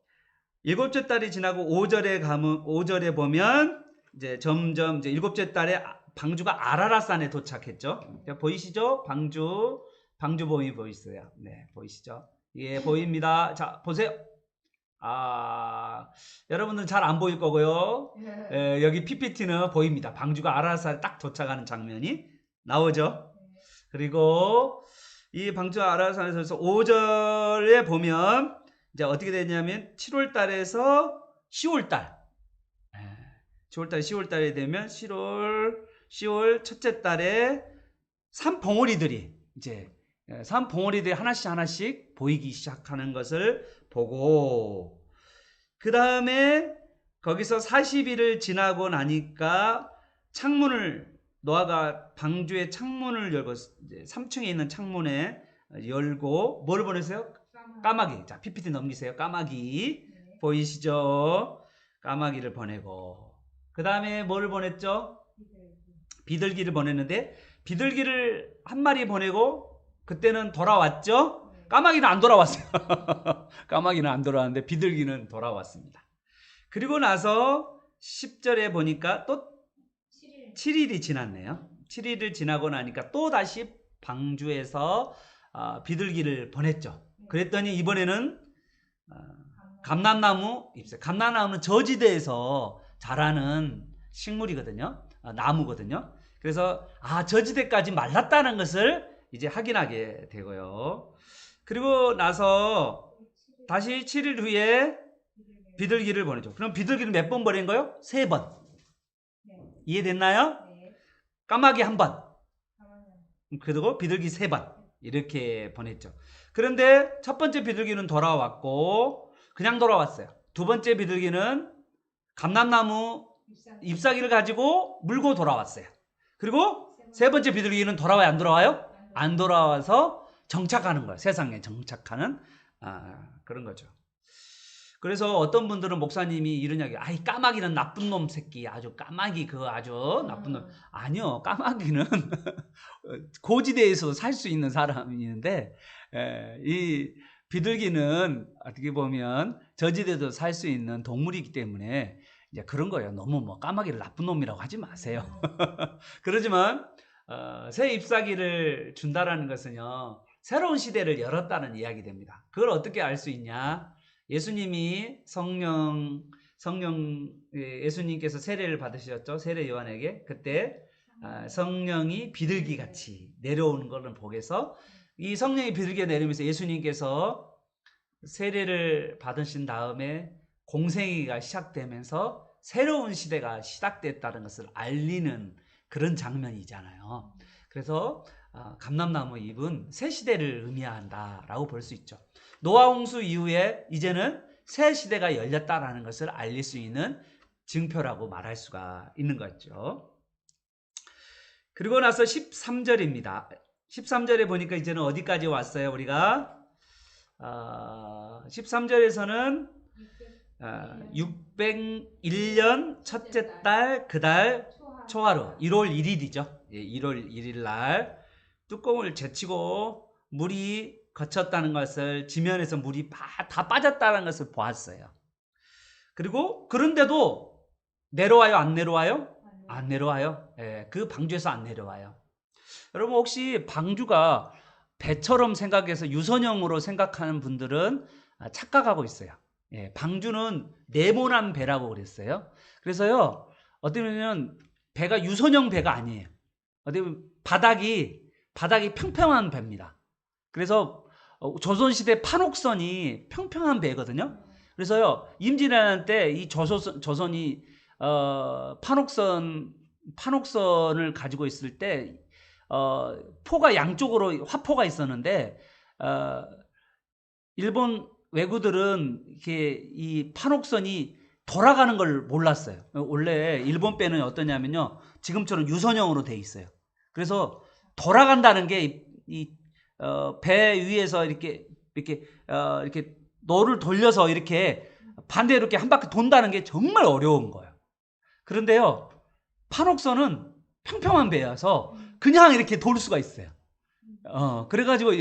일곱째 달이 지나고 5절에 보면 이제 점점 이제 일곱째 달에 방주가 아라랏산에 도착했죠. 보이시죠? 방주 보이세요? 네, 보이시죠? 예, 보입니다. 자, 보세요. 여러분들은 잘 안 보일 거고요. 여기 PPT는 보입니다. 방주가 아라랏산에 딱 도착하는 장면이 나오죠. 그리고 이 방주 아라산에서 5절에 보면 이제 어떻게 되냐면 7월 달에서 10월 달. 10월 달에 되면 10월 첫째 달에 산봉우리들이 하나씩 보이기 시작하는 것을 보고, 그 다음에 거기서 40일을 지나고 나니까 노아가 방주의 창문을 열고, 3층에 있는 창문에 열고 뭘 보냈어요? 까마귀. 자, PPT 넘기세요. 까마귀. 보이시죠? 까마귀를 보내고, 그 다음에 뭘 보냈죠? 비둘기를 보냈는데, 비둘기를 한 마리 보내고 그때는 돌아왔죠? 까마귀는 안 돌아왔어요. 까마귀는 안 돌아왔는데 비둘기는 돌아왔습니다. 그리고 나서 10절에 보니까 또 7일이 지났네요. 7일을 지나고 나니까 또 다시 방주에서 비둘기를 보냈죠. 그랬더니 이번에는 감람나무 잎새. 감람나무는 저지대에서 자라는 식물이거든요. 나무거든요. 그래서 저지대까지 말랐다는 것을 이제 확인하게 되고요. 그리고 나서 다시 7일 후에 비둘기를 보내죠. 그럼 비둘기를 몇 번 보낸 거예요? 3번. 이해됐나요? 까마귀 1번. 그리고 비둘기 3번. 이렇게 보냈죠. 그런데 첫 번째 비둘기는 돌아왔고 그냥 돌아왔어요. 두 번째 비둘기는 감람나무 잎사귀를 가지고 물고 돌아왔어요. 그리고 세 번째 비둘기는 돌아와요, 안 돌아와요? 안 돌아와서 정착하는 거예요. 세상에 정착하는 그런 거죠. 그래서 어떤 분들은 목사님이 이런 이야기, 아이 까마귀는 나쁜 놈 새끼, 아주 까마귀 그거 아주 나쁜 놈. 아니요, 까마귀는 고지대에서 살 수 있는 사람이 있는데 이 비둘기는 어떻게 보면 저지대도 살 수 있는 동물이기 때문에 이제 그런 거예요. 너무 뭐 까마귀를 나쁜 놈이라고 하지 마세요. 그러지만 새 잎사귀를 준다라는 것은요, 새로운 시대를 열었다는 이야기 됩니다. 그걸 어떻게 알 수 있냐? 예수님이 예수님께서 세례를 받으셨죠. 세례 요한에게. 그때 성령이 비둘기 같이 내려오는 것을 보게서 이 성령이 비둘기에 내리면서 예수님께서 세례를 받으신 다음에 공생애가 시작되면서 새로운 시대가 시작됐다는 것을 알리는 그런 장면이잖아요. 그래서 감람나무 잎은 새 시대를 의미한다라고 볼 수 있죠. 노아 홍수 이후에 이제는 새 시대가 열렸다라는 것을 알릴 수 있는 증표라고 말할 수가 있는 거죠. 그리고 나서 13절입니다. 13절에 보니까 이제는 어디까지 왔어요? 우리가 13절에서는 601년 첫째 달 그달 초하루 1월 1일이죠. 1월 1일 날 뚜껑을 제치고 물이 거쳤다는 것을, 지면에서 물이 다 빠졌다는 것을 보았어요. 그리고 그런데도 내려와요, 안 내려와요? 안 내려와요. 그 방주에서 안 내려와요. 여러분 혹시 방주가 배처럼 생각해서 유선형으로 생각하는 분들은 착각하고 있어요. 방주는 네모난 배라고 그랬어요. 그래서요, 어떻게 보면 배가 유선형 배가 아니에요. 어떻게 보면 바닥이 평평한 배입니다. 그래서 조선시대 판옥선이 평평한 배거든요. 그래서요, 임진왜란 때 이 조선이 판옥선을 가지고 있을 때 포가 양쪽으로 화포가 있었는데 일본 왜구들은 이렇게 이 판옥선이 돌아가는 걸 몰랐어요. 원래 일본 배는 어떠냐면요, 지금처럼 유선형으로 돼 있어요. 그래서 돌아간다는 게 배 위에서 이렇게 노를 돌려서 이렇게 반대로 이렇게 한 바퀴 돈다는 게 정말 어려운 거예요. 그런데요, 판옥선은 평평한 배여서 그냥 이렇게 돌 수가 있어요. 그래가지고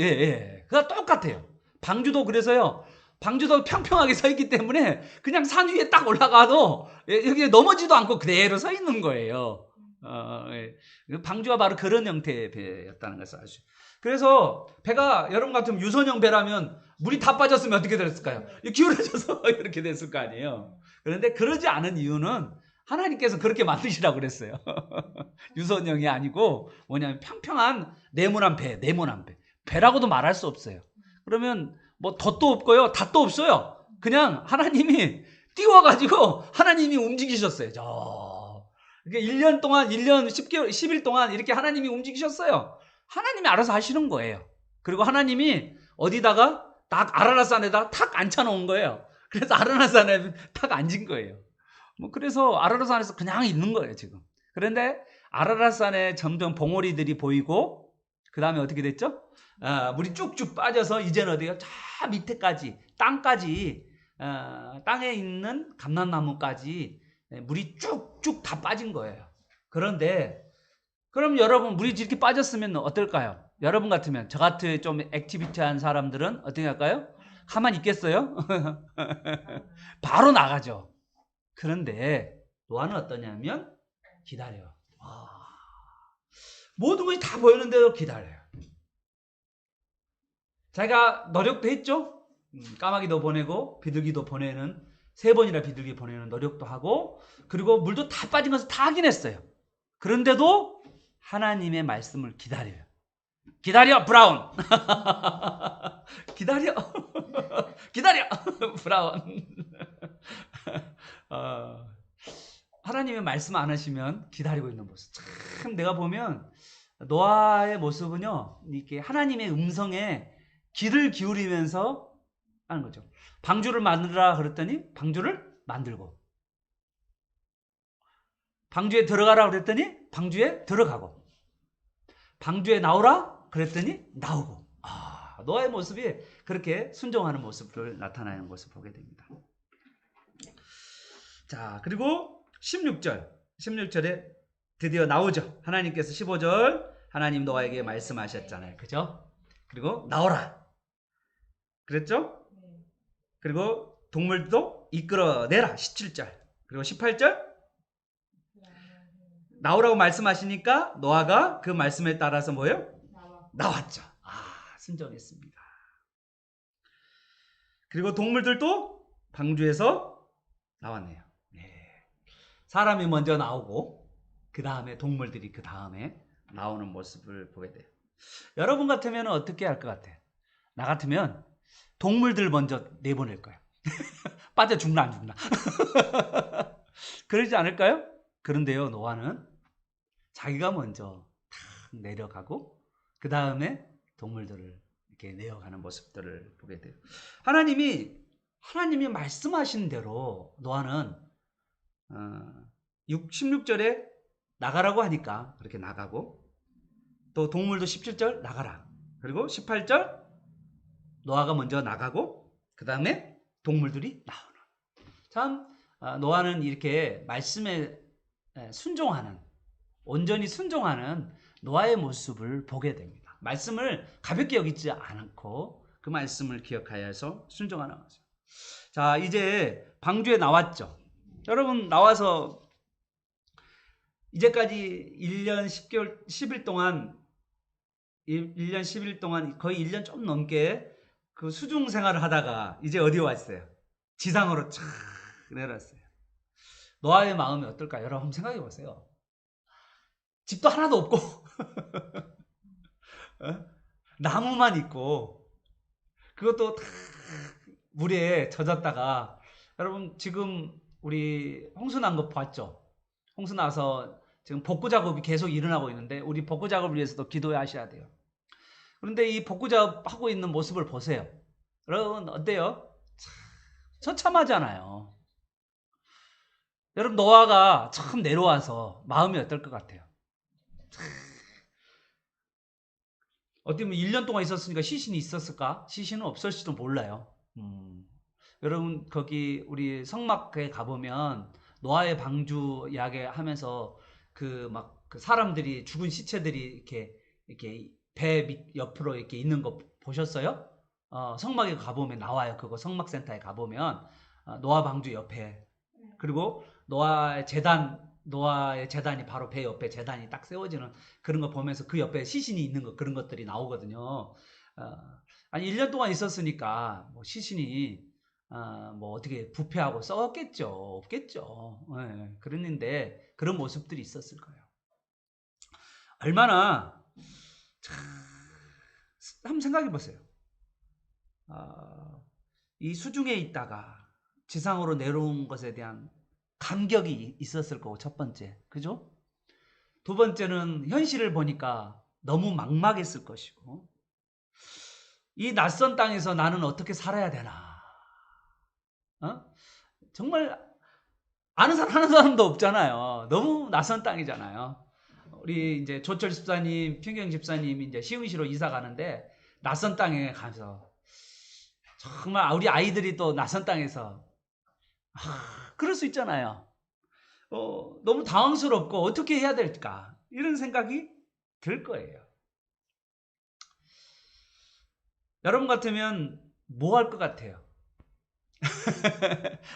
그가 똑같아요. 방주도 그래서요, 방주도 평평하게 서 있기 때문에 그냥 산 위에 딱 올라가도 여기 넘어지도 않고 그대로 서 있는 거예요. 방주가 바로 그런 형태의 배였다는 것을 아시죠. 그래서 배가 여러분 같으면 유선형 배라면 물이 다 빠졌으면 어떻게 됐을까요? 기울어져서 이렇게 됐을 거 아니에요. 그런데 그러지 않은 이유는 하나님께서 그렇게 만드시라고 그랬어요. 유선형이 아니고 뭐냐면 평평한 네모난 배. 배라고도 말할 수 없어요. 그러면 뭐 덧도 없고요, 닷도 없어요. 그냥 하나님이 띄워가지고 하나님이 움직이셨어요. 그러니까 1년 동안, 1년 10개월, 10일 동안 이렇게 하나님이 움직이셨어요. 하나님이 알아서 하시는 거예요. 그리고 하나님이 어디다가 딱 아라라산에다 탁 앉혀놓은 거예요. 그래서 아라라산에 탁 앉은 거예요. 그래서 아라라산에서 그냥 있는 거예요, 지금. 그런데 아라라산에 점점 봉우리들이 보이고, 그 다음에 어떻게 됐죠? 물이 쭉쭉 빠져서 이제는 어디가 저 밑에까지, 땅까지, 땅에 있는 감람나무까지 물이 쭉쭉 다 빠진 거예요. 그런데 그럼 여러분, 물이 이렇게 빠졌으면 어떨까요? 여러분 같으면, 저 같은 좀 액티비티한 사람들은 어떻게 할까요? 가만히 있겠어요? 바로 나가죠. 그런데 노아는 어떠냐면 기다려요. 모든 것이 다 보이는데도 기다려요. 자기가 노력도 했죠. 까마귀도 보내고 비둘기도 보내는, 3번이나 비둘기 보내는 노력도 하고, 그리고 물도 다 빠진 것을 다 하긴 했어요. 그런데도 하나님의 말씀을 기다려요. 기다려, 브라운. 기다려. 기다려, 브라운. 하나님의 말씀 안 하시면 기다리고 있는 모습. 참 내가 보면 노아의 모습은요, 이렇게 하나님의 음성에 귀를 기울이면서 하는 거죠. 방주를 만들라 그랬더니 방주를 만들고, 방주에 들어가라 그랬더니 방주에 들어가고, 방주에 나오라 그랬더니 나오고. 노아의 모습이 그렇게 순종하는 모습을 나타나는 것을 보게 됩니다. 자, 그리고 16절에 드디어 나오죠. 하나님께서 15절 하나님 노아에게 말씀하셨잖아요. 그죠? 그리고 나오라 그랬죠? 그리고 동물도 이끌어내라 17절. 그리고 18절 나오라고 말씀하시니까 노아가 그 말씀에 따라서 뭐예요? 나왔죠. 순종했습니다. 그리고 동물들도 방주에서 나왔네요. 사람이 먼저 나오고 그 다음에 동물들이 그 다음에 나오는 모습을 보게 돼요. 여러분 같으면 어떻게 할 것 같아요? 나 같으면 동물들 먼저 내보낼 거예요. 빠져 죽나 안 죽나. 그러지 않을까요? 그런데요, 노아는 자기가 먼저 탁 내려가고 그 다음에 동물들을 이렇게 내어가는 모습들을 보게 돼요. 하나님이 말씀하신 대로 노아는 16절에 나가라고 하니까 그렇게 나가고, 또 동물도 17절 나가라. 그리고 18절 노아가 먼저 나가고 그 다음에 동물들이 나오는. 참 노아는 이렇게 말씀에 순종하는, 온전히 순종하는 노아의 모습을 보게 됩니다. 말씀을 가볍게 여기지 않고 그 말씀을 기억하여서 순종하는 거죠. 자, 이제 방주에 나왔죠. 여러분 나와서 이제까지 1년 10개월 10일 동안 1년 10일 동안 거의 1년 좀 넘게 그 수중 생활을 하다가 이제 어디 왔어요? 지상으로 촥 내려왔어요. 노아의 마음이 어떨까요? 여러분 한번 생각해 보세요. 집도 하나도 없고 나무만 있고, 그것도 다 물에 젖었다가, 여러분 지금 우리 홍수 난 거 봤죠? 홍수 나서 지금 복구 작업이 계속 일어나고 있는데 우리 복구 작업을 위해서도 기도하셔야 돼요. 그런데 이 복구 작업하고 있는 모습을 보세요. 여러분 어때요? 처참하잖아요. 여러분 노아가 처음 내려와서 마음이 어떨 것 같아요? 어떻게 보면 1년 동안 있었으니까 시신이 있었을까? 시신은 없을지도 몰라요. 여러분 거기 우리 성막에 가보면 노아의 방주 이야기하면서 그 사람들이, 죽은 시체들이 이렇게 배 밑 옆으로 이렇게 있는 거 보셨어요? 성막에 가보면 나와요. 그거 성막센터에 가보면 노아 방주 옆에, 그리고 노아의 재단이 바로 배 옆에 재단이 딱 세워지는 그런 거 보면서 그 옆에 시신이 있는 거, 그런 것들이 나오거든요. 아니 1년 동안 있었으니까 뭐 시신이 뭐 어떻게 부패하고 썩었겠죠. 없겠죠. 그랬는데 그런 모습들이 있었을 거예요. 얼마나 한번 생각해 보세요. 이 수중에 있다가 지상으로 내려온 것에 대한 감격이 있었을 거고, 첫 번째. 그죠? 두 번째는 현실을 보니까 너무 막막했을 것이고, 이 낯선 땅에서 나는 어떻게 살아야 되나. 정말 아는 사람 하는 사람도 없잖아요. 너무 낯선 땅이잖아요. 우리 이제 조철 집사님, 평경 집사님 이제 시흥시로 이사 가는데 낯선 땅에 가서 정말 우리 아이들이 또 낯선 땅에서 그럴 수 있잖아요. 너무 당황스럽고 어떻게 해야 될까 이런 생각이 들 거예요. 여러분 같으면 뭐 할 것 같아요?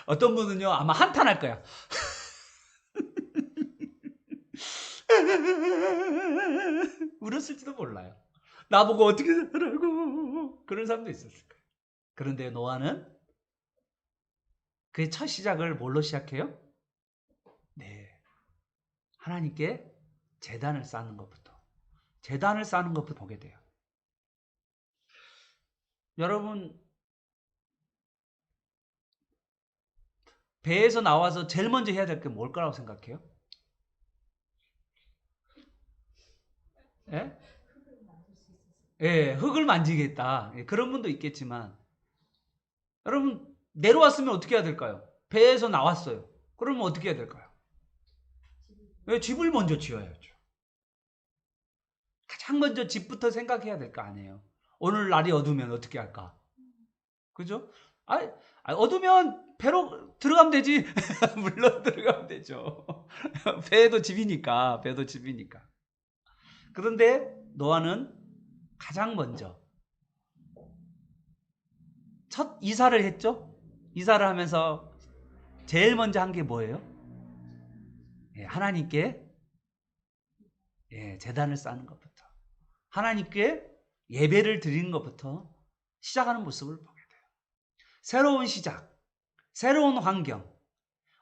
어떤 분은요 아마 한탄할 거야. 울었을지도 몰라요. 나보고 어떻게 살라고, 그런 사람도 있었을 거예요. 그런데 노아는 그의 첫 시작을 뭘로 시작해요? 네, 하나님께 제단을 쌓는 것부터 보게 돼요. 여러분 배에서 나와서 제일 먼저 해야 될 게 뭘 거라고 생각해요? 예? 예, 흙을 만지겠다. 예, 그런 분도 있겠지만, 여러분 내려왔으면 어떻게 해야 될까요? 배에서 나왔어요. 그러면 어떻게 해야 될까요? 왜 집을 먼저 지어야죠. 가장 먼저 집부터 생각해야 될 거 아니에요. 오늘 날이 어두우면 어떻게 할까? 그죠? 어두우면 배로 들어가면 되지. 물론 들어가면 되죠. 배도 집이니까, 배도 집이니까. 그런데 노아는 가장 먼저 첫 이사를 했죠. 이사를 하면서 제일 먼저 한 게 뭐예요? 하나님께 제단을 쌓는 것부터, 하나님께 예배를 드리는 것부터 시작하는 모습을 보게 돼요. 새로운 시작, 새로운 환경,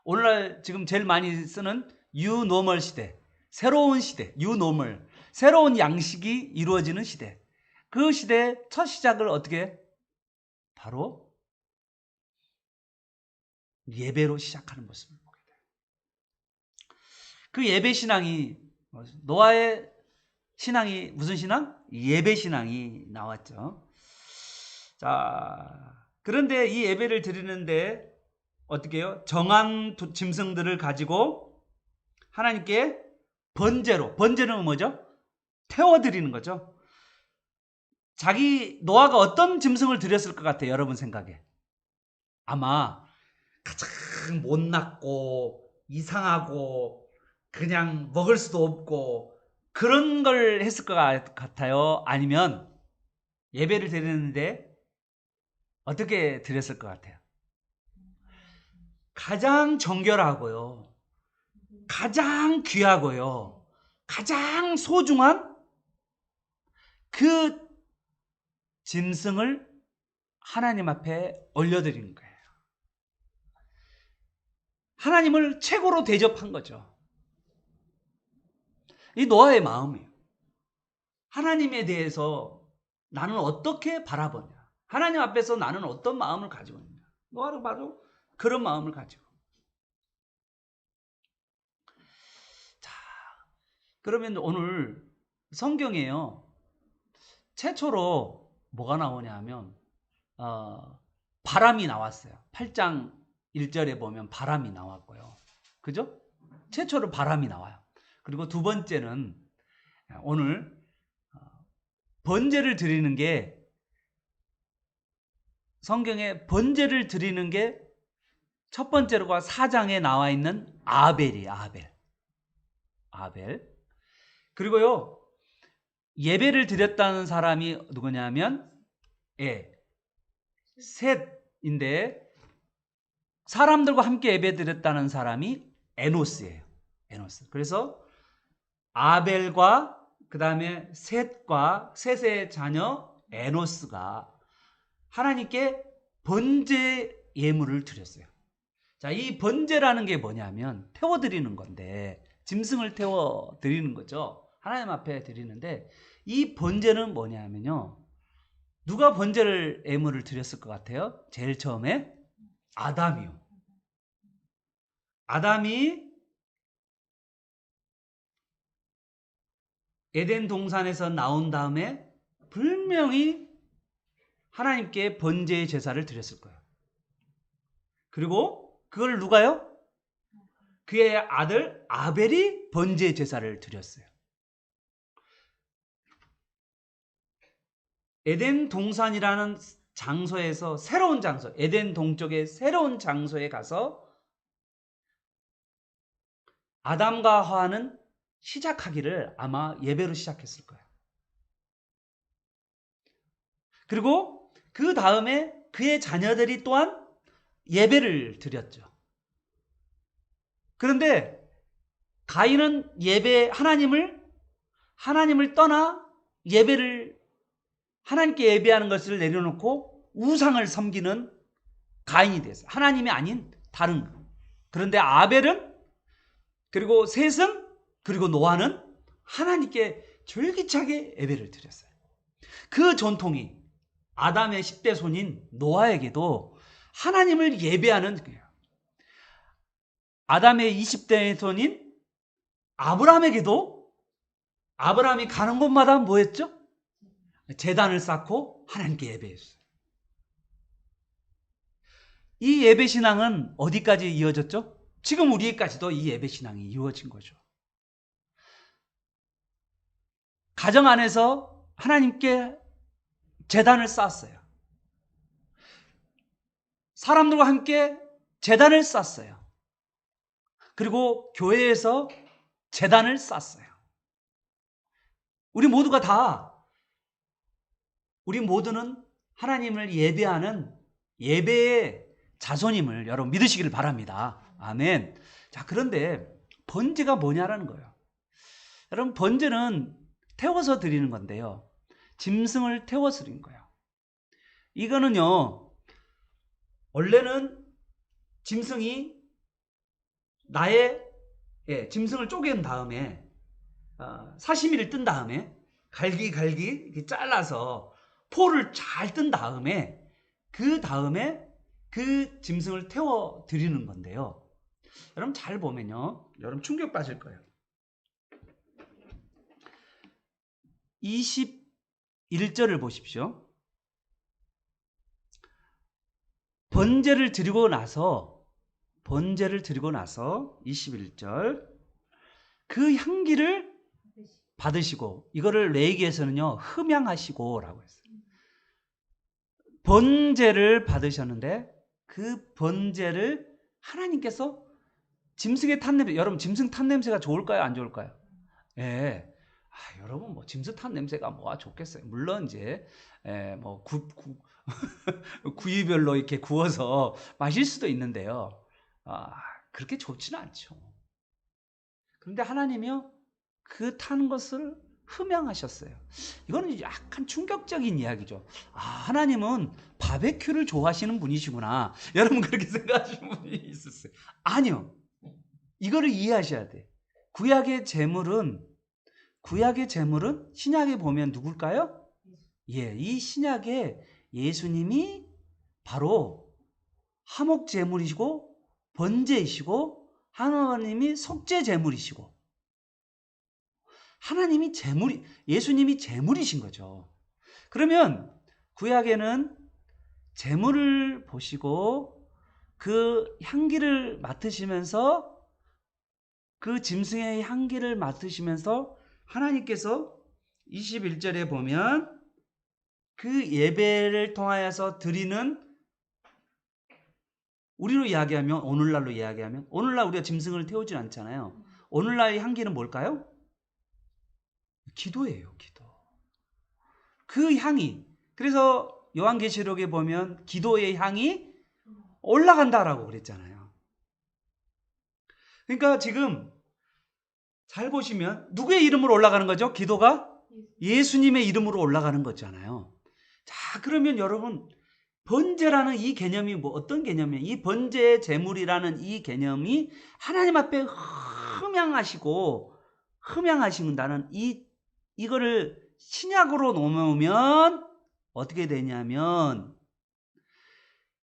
오늘날 지금 제일 많이 쓰는 뉴노멀 시대, 새로운 시대, 뉴노멀, 새로운 양식이 이루어지는 시대. 그 시대의 첫 시작을 어떻게? 바로 예배로 시작하는 모습을 보게 돼요. 그 예배 신앙이, 노아의 신앙이 무슨 신앙? 예배 신앙이 나왔죠. 자, 그런데 이 예배를 드리는데 어떻게 해요? 정한 짐승들을 가지고 하나님께 번제는 뭐죠? 태워드리는 거죠. 노아가 어떤 짐승을 드렸을 것 같아요? 여러분 생각에. 아마 가장 못났고 이상하고 그냥 먹을 수도 없고 그런 걸 했을 것 같아요? 아니면 예배를 드리는데 어떻게 드렸을 것 같아요? 가장 정결하고요, 가장 귀하고요, 가장 소중한 그 짐승을 하나님 앞에 올려드리는 거예요. 하나님을 최고로 대접한 거죠. 이 노아의 마음이에요. 하나님에 대해서 나는 어떻게 바라보냐, 하나님 앞에서 나는 어떤 마음을 가지고 있냐. 노아는 바로 그런 마음을 가지고. 자, 그러면 오늘 성경에요, 최초로 뭐가 나오냐 하면 바람이 나왔어요. 8장 1절에 보면 바람이 나왔고요. 그죠? 최초로 바람이 나와요. 그리고 두 번째는 오늘 번제를 드리는 게, 성경에 번제를 드리는 게 첫 번째로가 4장에 나와 있는 아벨이에요. 아벨. 그리고요, 예배를 드렸다는 사람이 누구냐면 셋인데, 사람들과 함께 예배 드렸다는 사람이 에노스예요. 에노스. 그래서 아벨과 그 다음에 셋의 자녀 에노스가 하나님께 번제 예물을 드렸어요. 자, 이 번제라는 게 뭐냐면 태워드리는 건데, 짐승을 태워드리는 거죠. 하나님 앞에 드리는데, 이 번제는 뭐냐면요, 누가 번제를 예물을 드렸을 것 같아요? 제일 처음에 아담이요. 아담이 에덴 동산에서 나온 다음에 분명히 하나님께 번제의 제사를 드렸을 거예요. 그리고 그걸 누가요? 그의 아들 아벨이 번제의 제사를 드렸어요. 에덴 동산이라는 장소에서, 새로운 장소, 에덴 동쪽의 새로운 장소에 가서 아담과 하와는 시작하기를 아마 예배로 시작했을 거예요. 그리고 그 다음에 그의 자녀들이 또한 예배를 드렸죠. 그런데 가인은 하나님을 떠나 하나님께 예배하는 것을 내려놓고 우상을 섬기는 가인이 됐어요. 하나님이 아닌 다른 것. 그런데 아벨은, 그리고 셋은, 그리고 노아는 하나님께 졸기차게 예배를 드렸어요. 그 전통이 아담의 10대 손인 노아에게도 하나님을 예배하는 거예요. 아담의 20대 손인 아브라함에게도, 아브라함이 가는 곳마다 뭐 했죠? 제단을 쌓고 하나님께 예배했어요. 이 예배 신앙은 어디까지 이어졌죠? 지금 우리까지도 이 예배 신앙이 이루어진 거죠. 가정 안에서 하나님께 제단을 쌓았어요. 사람들과 함께 제단을 쌓았어요. 그리고 교회에서 제단을 쌓았어요. 우리 모두는 하나님을 예배하는 예배의 자손임을 여러분 믿으시기를 바랍니다. 아멘. 자, 그런데 번제가 뭐냐라는 거예요. 여러분, 번제는 태워서 드리는 건데요. 짐승을 태워서 드리는 거예요. 이거는요, 원래는 짐승이 짐승을 쪼갠 다음에 사시미를 뜬 다음에 갈기 이렇게 잘라서 포를 잘 뜬 다음에 그 짐승을 태워 드리는 건데요. 여러분 잘 보면요, 여러분 충격 받을 거예요. 21절을 보십시오. 번제를 드리고 나서 21절 그 향기를 받으시고, 이거를 레위기에서는요 흠양하시고라고 했어요. 번제를 받으셨는데 그 번제를 하나님께서 짐승의 탄냄새, 여러분 짐승 탄냄새가 좋을까요, 안 좋을까요? 예. 여러분 뭐 짐승 탄냄새가 뭐가 좋겠어요. 물론 이제 뭐 구이별로 이렇게 구워서 마실 수도 있는데요. 그렇게 좋지는 않죠. 그런데 하나님이요 그 탄 것을 흠양하셨어요. 이거는 약간 충격적인 이야기죠. 하나님은 바베큐를 좋아하시는 분이시구나. 여러분 그렇게 생각하시는 분이 있었어요. 아니요. 이거를 이해하셔야 돼. 구약의 제물은 신약에 보면 누굴까요? 예, 이 신약에 예수님이 바로 화목 제물이시고 번제이시고 하나님이 속죄 제물이시고 예수님이 제물이신 거죠. 그러면 구약에는 제물을 보시고 그 향기를 맡으시면서 그 짐승의 향기를 맡으시면서 하나님께서 21절에 보면 그 예배를 통하여서 드리는, 오늘날로 이야기하면 오늘날 우리가 짐승을 태우진 않잖아요. 오늘날의 향기는 뭘까요? 기도예요, 기도. 그 향이, 그래서 요한계시록에 보면 기도의 향이 올라간다라고 그랬잖아요. 그러니까 지금 잘 보시면 누구의 이름으로 올라가는 거죠? 기도가 예수님의 이름으로 올라가는 거잖아요. 자, 그러면 여러분 번제라는 이 개념이 어떤 개념이에요? 이 번제의 제물이라는 이 개념이 하나님 앞에 흠양하신다는 이거를 신약으로 놓으면 어떻게 되냐면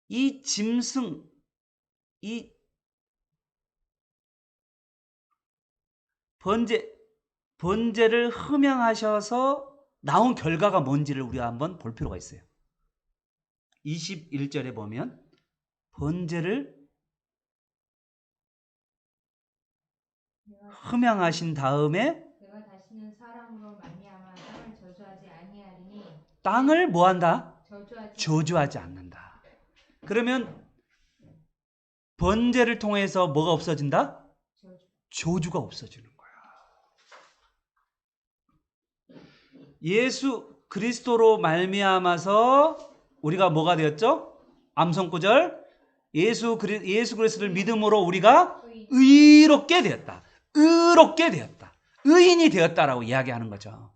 이 짐승, 이 번제를 흠양하셔서 나온 결과가 뭔지를 우리가 한번 볼 필요가 있어요. 21절에 보면 번제를 흠양하신 다음에 내가 다시는 사람으로 말미암아 땅을 저주하지 아니하리니 땅을 뭐한다? 저주하지 저주하지 않는다. 그러면 번제를 통해서 뭐가 없어진다? 저주가 없어지는 거야. 예수 그리스도로 말미암아서 우리가 뭐가 되었죠? 암송구절, 예수 그리스도를 믿음으로 우리가 의롭게 되었다. 의인이 되었다라고 이야기하는 거죠.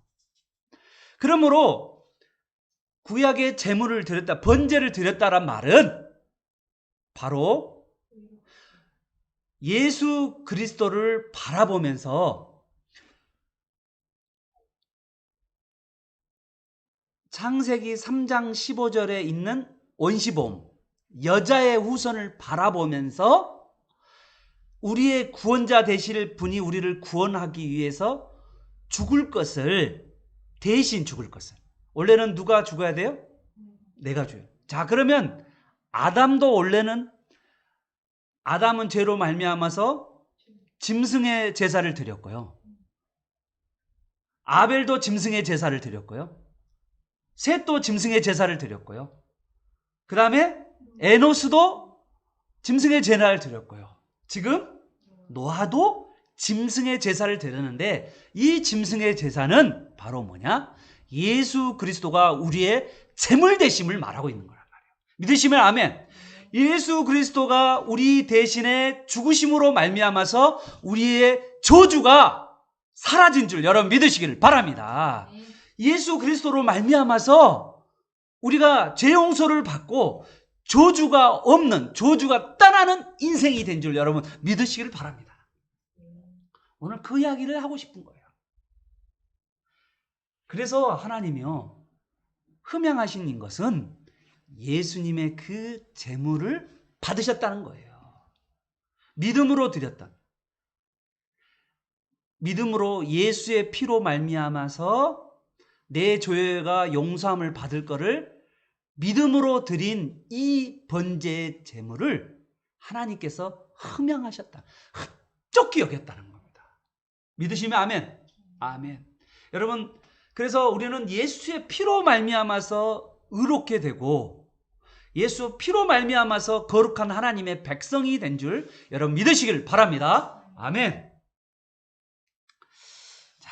그러므로 구약의 제물을 드렸다, 번제를 드렸다란 말은 바로 예수 그리스도를 바라보면서 창세기 3장 15절에 있는 원시범, 여자의 후손을 바라보면서 우리의 구원자 되실 분이 우리를 구원하기 위해서 대신 죽을 것을. 원래는 누가 죽어야 돼요? 내가 죽어요. 자, 그러면 아담은 죄로 말미암아서 짐승의 제사를 드렸고요. 아벨도 짐승의 제사를 드렸고요. 셋도 짐승의 제사를 드렸고요. 그 다음에 에노스도 짐승의 제사를 드렸고요. 지금 노아도 짐승의 제사를 드렸는데 이 짐승의 제사는 바로 뭐냐? 예수 그리스도가 우리의 제물 되심을 말하고 있는 거란 말이에요. 믿으시면 아멘. 예수 그리스도가 우리 대신에 죽으심으로 말미암아서 우리의 저주가 사라진 줄 여러분 믿으시기를 바랍니다. 예수 그리스도로 말미암아서 우리가 죄 용서를 받고 저주가 없는, 저주가 떠나는 인생이 된 줄 여러분 믿으시기를 바랍니다. 오늘 그 이야기를 하고 싶은 거예요. 그래서 하나님이요, 흠양하신 것은 예수님의 그 제물을 받으셨다는 거예요. 믿음으로 드렸다. 믿음으로 예수의 피로 말미암아서 내 죄가 용서함을 받을 거를 믿음으로 드린 이 번제의 제물을 하나님께서 흠양하셨다. 흡족히 여겼다는 겁니다. 믿으시면 아멘. 아멘. 여러분, 그래서 우리는 예수의 피로 말미암아서 의롭게 되고 예수 피로 말미암아서 거룩한 하나님의 백성이 된 줄 여러분 믿으시길 바랍니다. 아멘. 자,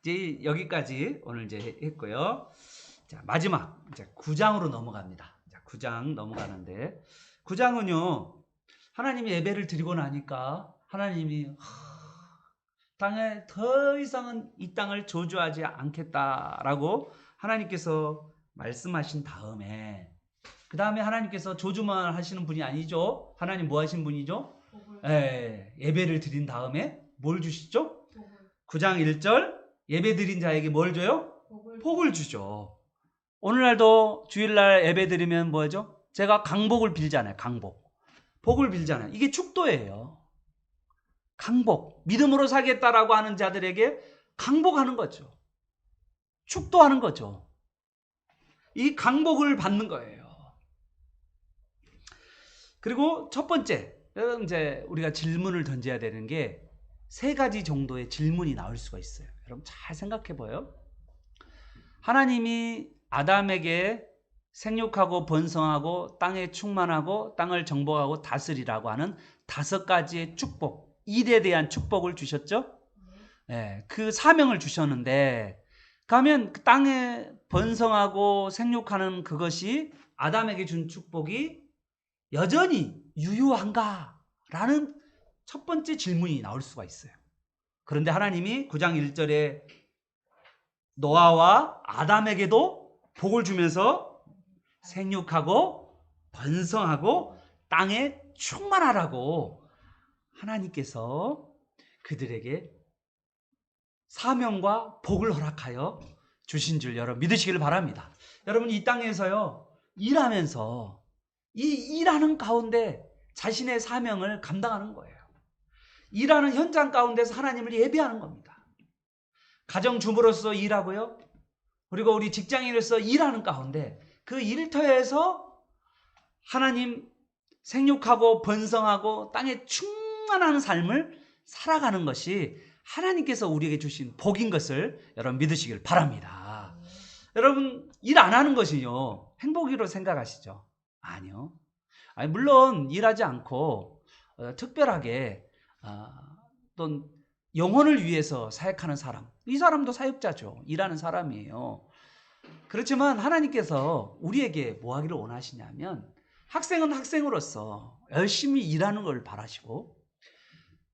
이제 여기까지 오늘 이제 했고요. 자, 마지막 이제 9장으로 넘어갑니다. 자, 9장 넘어가는데 9장은요. 하나님이 예배를 드리고 나니까 하나님이 땅에 더 이상은 이 땅을 저주하지 않겠다라고 하나님께서 말씀하신 다음에 그 다음에 하나님께서 저주만 하시는 분이 아니죠. 하나님 뭐 하신 분이죠? 예배를 드린 다음에 뭘 주시죠? 9장 1절 예배 드린 자에게 뭘 줘요? 복을 주죠. 오늘날도 주일날 예배 드리면 뭐죠? 제가 강복을 빌잖아요. 강복. 복을 빌잖아요. 이게 축도예요. 강복. 믿음으로 살겠다라고 하는 자들에게 강복하는 거죠. 축도하는 거죠. 이 강복을 받는 거예요. 그리고 첫 번째, 이제 우리가 질문을 던져야 되는 게 세 가지 정도의 질문이 나올 수가 있어요. 여러분 잘 생각해 봐요. 하나님이 아담에게 생육하고 번성하고 땅에 충만하고 땅을 정복하고 다스리라고 하는 5가지의 축복, 일에 대한 축복을 주셨죠? 네, 그 사명을 주셨는데 그러면 그 땅에 번성하고 생육하는 그것이 아담에게 준 축복이 여전히 유효한가라는 첫 번째 질문이 나올 수가 있어요. 그런데 하나님이 9장 1절에 노아와 아담에게도 복을 주면서 생육하고 번성하고 땅에 충만하라고 하나님께서 그들에게 사명과 복을 허락하여 주신 줄 여러분 믿으시기를 바랍니다. 여러분 이 땅에서요 일하면서 이 일하는 가운데 자신의 사명을 감당하는 거예요. 일하는 현장 가운데서 하나님을 예배하는 겁니다. 가정주부로서 일하고요. 그리고 우리 직장인으로서 일하는 가운데 그 일터에서 하나님 생육하고 번성하고 땅에 충만한 삶을 살아가는 것이 하나님께서 우리에게 주신 복인 것을 여러분 믿으시길 바랍니다. 여러분 일 안 하는 것이요 행복이로 생각하시죠? 아니요. 아니, 물론 일하지 않고 특별하게 또 영혼을 위해서 사역하는 사람, 이 사람도 사역자죠. 일하는 사람이에요. 그렇지만 하나님께서 우리에게 뭐 하기를 원하시냐면 학생은 학생으로서 열심히 일하는 걸 바라시고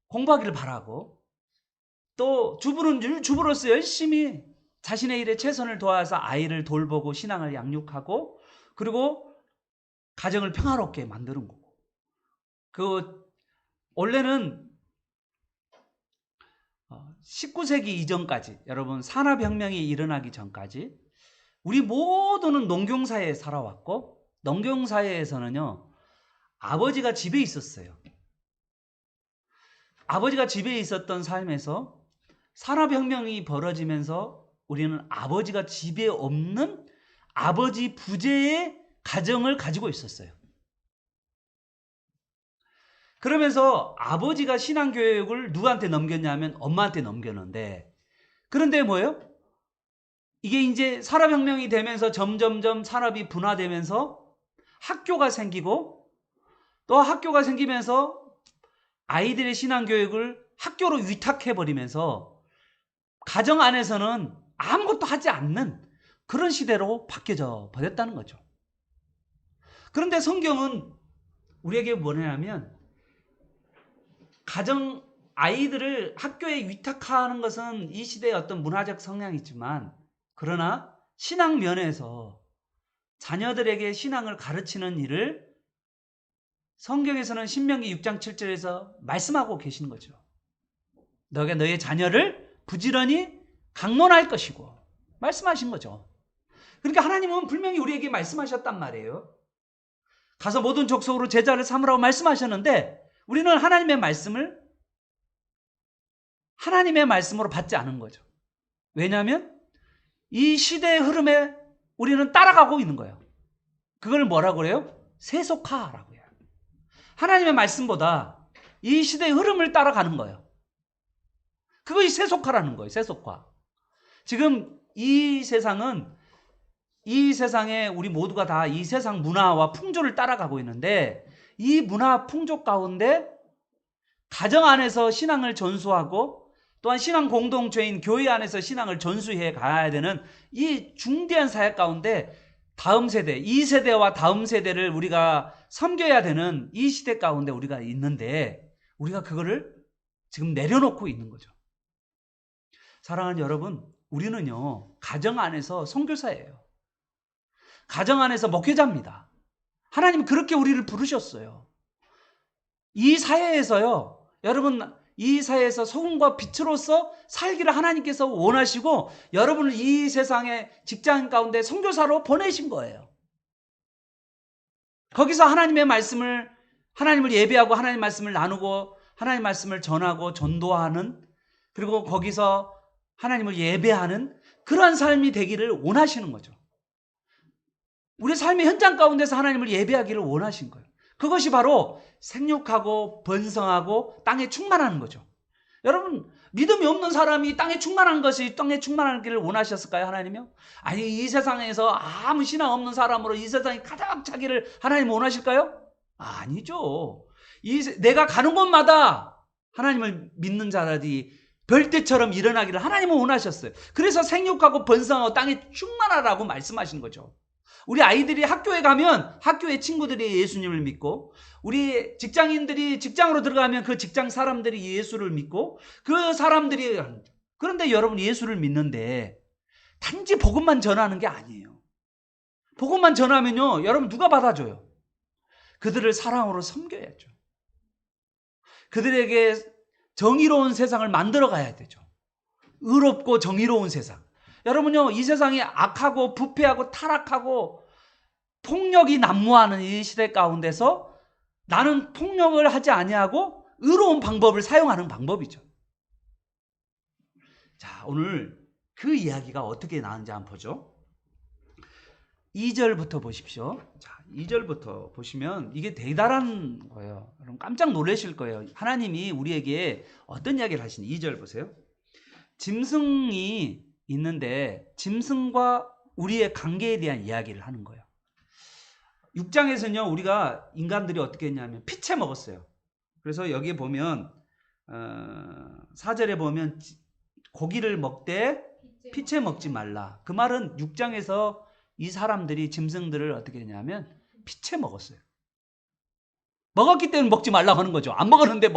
공부하기를 바라고 또 주부는 주부로서 열심히 자신의 일에 최선을 다해서 아이를 돌보고 신앙을 양육하고 그리고 가정을 평화롭게 만드는 거고 원래는 19세기 이전까지 여러분 산업혁명이 일어나기 전까지 우리 모두는 농경사회에 살아왔고 농경사회에서는요 아버지가 집에 있었어요. 아버지가 집에 있었던 삶에서 산업혁명이 벌어지면서 우리는 아버지가 집에 없는 아버지 부재의 가정을 가지고 있었어요. 그러면서 아버지가 신앙교육을 누구한테 넘겼냐면 엄마한테 넘겼는데 그런데 뭐예요? 이게 이제 산업혁명이 되면서 점점점 산업이 분화되면서 학교가 생기고, 또 학교가 생기면서 아이들의 신앙교육을 학교로 위탁해버리면서 가정 안에서는 아무것도 하지 않는 그런 시대로 바뀌어져 버렸다는 거죠. 그런데 성경은 우리에게 뭐냐면, 가정 아이들을 학교에 위탁하는 것은 이 시대의 어떤 문화적 성향이지만, 그러나 신앙 면에서 자녀들에게 신앙을 가르치는 일을 성경에서는 신명기 6장 7절에서 말씀하고 계시는 거죠. 너가 너의 자녀를 부지런히 강론할 것이고 말씀하신 거죠. 그러니까 하나님은 분명히 우리에게 말씀하셨단 말이에요. 가서 모든 족속으로 제자를 삼으라고 말씀하셨는데, 우리는 하나님의 말씀으로 받지 않은 거죠. 왜냐하면 이 시대의 흐름에 우리는 따라가고 있는 거예요. 그걸 뭐라고 그래요? 세속화라고 해요. 하나님의 말씀보다 이 시대의 흐름을 따라가는 거예요. 그것이 세속화라는 거예요. 세속화. 지금 이 세상은, 이 세상에 우리 모두가 다 이 세상 문화와 풍조를 따라가고 있는데, 이 문화 풍조 가운데 가정 안에서 신앙을 전수하고, 또한 신앙 공동체인 교회 안에서 신앙을 전수해 가야 되는 이 중대한 사역 가운데 다음 세대, 이 세대와 다음 세대를 우리가 섬겨야 되는 이 시대 가운데 우리가 있는데, 우리가 그거를 지금 내려놓고 있는 거죠. 사랑하는 여러분, 우리는요, 가정 안에서 선교사예요. 가정 안에서 목회자입니다. 하나님 그렇게 우리를 부르셨어요. 이 사회에서요, 여러분, 이 사회에서 소금과 빛으로서 살기를 하나님께서 원하시고, 여러분을 이 세상의 직장 가운데 선교사로 보내신 거예요. 거기서 하나님을 예배하고 하나님 말씀을 나누고 하나님 말씀을 전하고 전도하는, 그리고 거기서 하나님을 예배하는 그러한 삶이 되기를 원하시는 거죠. 우리 삶의 현장 가운데서 하나님을 예배하기를 원하신 거예요. 그것이 바로 생육하고 번성하고 땅에 충만하는 거죠. 여러분, 믿음이 없는 사람이 땅에 충만한 것이 땅에 충만하기를 원하셨을까요, 하나님이요? 아니, 이 세상에서 아무 신앙 없는 사람으로 이 세상이 가득 차기를 하나님 원하실까요? 아니죠. 내가 가는 곳마다 하나님을 믿는 자들이 별대처럼 일어나기를 하나님은 원하셨어요. 그래서 생육하고 번성하고 땅에 충만하라고 말씀하신 거죠. 우리 아이들이 학교에 가면 학교의 친구들이 예수님을 믿고, 우리 직장인들이 직장으로 들어가면 그 직장 사람들이 예수를 믿고, 그런데 여러분, 예수를 믿는데 단지 복음만 전하는 게 아니에요. 복음만 전하면요, 여러분 누가 받아줘요? 그들을 사랑으로 섬겨야죠. 그들에게 정의로운 세상을 만들어 가야 되죠. 의롭고 정의로운 세상. 여러분요, 이 세상이 악하고 부패하고 타락하고 폭력이 난무하는 이 시대 가운데서 나는 폭력을 하지 아니하고 의로운 방법을 사용하는 방법이죠. 자, 오늘 그 이야기가 어떻게 나오는지 한번 보죠. 2절부터 보십시오. 자, 2절부터 보시면 이게 대단한 거예요. 여러분 깜짝 놀라실 거예요. 하나님이 우리에게 어떤 이야기를 하시는지 2절 보세요. 짐승이 있는데 짐승과 우리의 관계에 대한 이야기를 하는 거예요. 6장에서는요, 우리가 인간들이 어떻게 했냐면 피채 먹었어요. 그래서 여기에 보면 4절에 보면 고기를 먹되 피채 먹지 말라. 그 말은 6장에서 이 사람들이 짐승들을 어떻게 했냐면 피채 먹었어요. 먹었기 때문에 먹지 말라고 하는 거죠. 안 먹었는데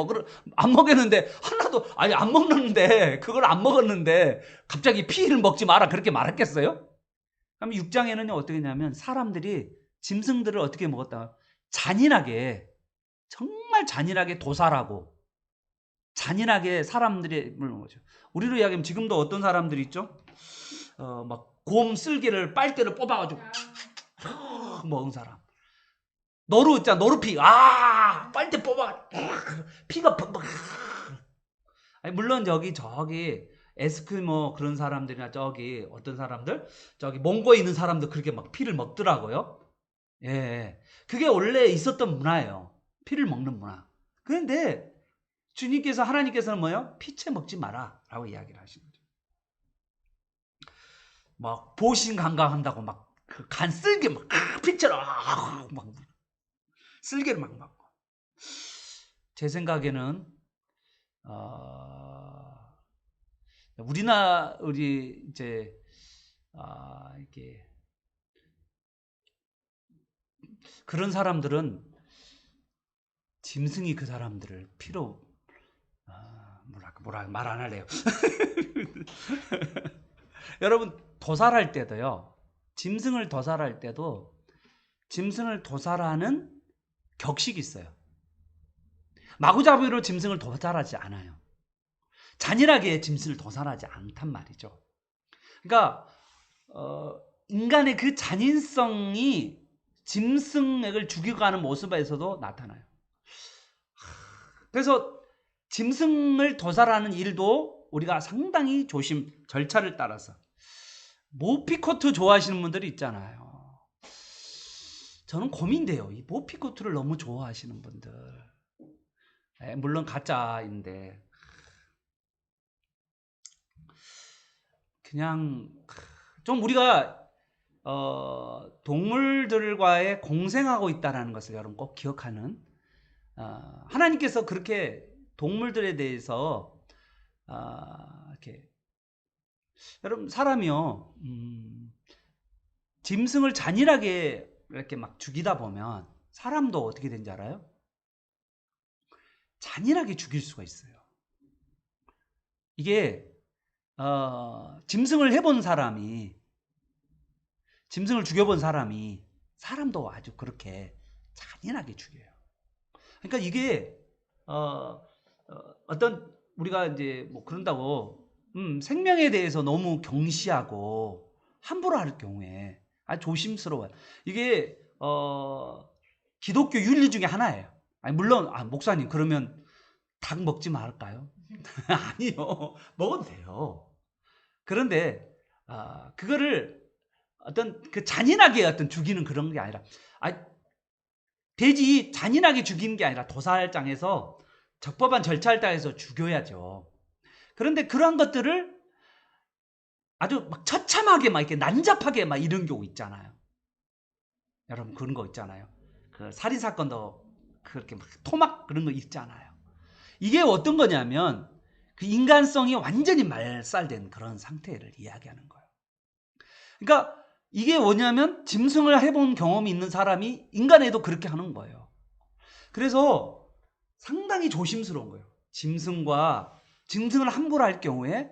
하나도, 아니 안 먹는데, 그걸 안 먹었는데 갑자기 피를 먹지 마라 그렇게 말했겠어요? 그럼 6장에는요 어떻게 했냐면 사람들이 짐승들을 어떻게 먹었다? 잔인하게, 정말 잔인하게 도살하고 잔인하게 사람들이 먹는 거죠. 우리로 이야기하면 지금도 어떤 사람들이 있죠? 막 곰 쓸개를 빨대를 뽑아가지고 먹은 사람. 너루 있잖아, 너루피. 빨대 뽑아. 피가 팍팍. 아니, 물론 저기 에스키모 그런 사람들이나 저기 어떤 사람들, 저기 몽고에 있는 사람도 그렇게 막 피를 먹더라고요. 예. 그게 원래 있었던 문화예요. 피를 먹는 문화. 그런데 하나님께서는 뭐예요? 피채 먹지 마라 라고 이야기를 하시는 거죠. 막 보신강강한다고 막 그 간 쓸개 막 피처럼 막 쓸개를 막 맞고. 제 생각에는 우리 이제 이렇게 그런 사람들은 짐승이 그 사람들을 피로 뭐라 말 안 할래요. 여러분 도살할 때도요. 짐승을 도살할 때도 짐승을 도살하는 격식이 있어요. 마구잡이로 짐승을 도살하지 않아요. 잔인하게 짐승을 도살하지 않단 말이죠. 그러니까 인간의 그 잔인성이 짐승을 죽여가는 모습에서도 나타나요. 그래서 짐승을 도살하는 일도 우리가 상당히 절차를 따라서. 모피코트 좋아하시는 분들이 있잖아요. 저는 고민돼요. 이 모피코트를 너무 좋아하시는 분들. 물론 가짜인데 그냥 좀 우리가 동물들과의 공생하고 있다는 것을 여러분 꼭 기억하는, 하나님께서 그렇게 동물들에 대해서 이렇게, 여러분 사람이요 짐승을 잔인하게 이렇게 막 죽이다 보면 사람도 어떻게 되는지 알아요? 잔인하게 죽일 수가 있어요. 이게 짐승을 죽여본 사람이 사람도 아주 그렇게 잔인하게 죽여요. 그러니까 이게 어떤 우리가 이제 뭐 그런다고 생명에 대해서 너무 경시하고 함부로 할 경우에 아주 조심스러워요. 이게 기독교 윤리 중에 하나예요. 아니 물론 목사님 그러면 닭 먹지 말까요? 아니요, 먹어도 돼요. 그런데 그거를 어떤 그 잔인하게 어떤 죽이는 그런 게 아니라, 돼지 잔인하게 죽이는 게 아니라 도살장에서 적법한 절차를 따라서 죽여야죠. 그런데 그러한 것들을 아주 막 처참하게 막 이렇게 난잡하게 막 이런 경우 있잖아요. 여러분 그런 거 있잖아요. 그 살인 사건도 그렇게 막 토막 그런 거 있잖아요. 이게 어떤 거냐면 그 인간성이 완전히 말살된 그런 상태를 이야기하는 거예요. 그러니까 이게 뭐냐면 짐승을 해본 경험이 있는 사람이 인간에도 그렇게 하는 거예요. 그래서 상당히 조심스러운 거예요. 짐승을 함부로 할 경우에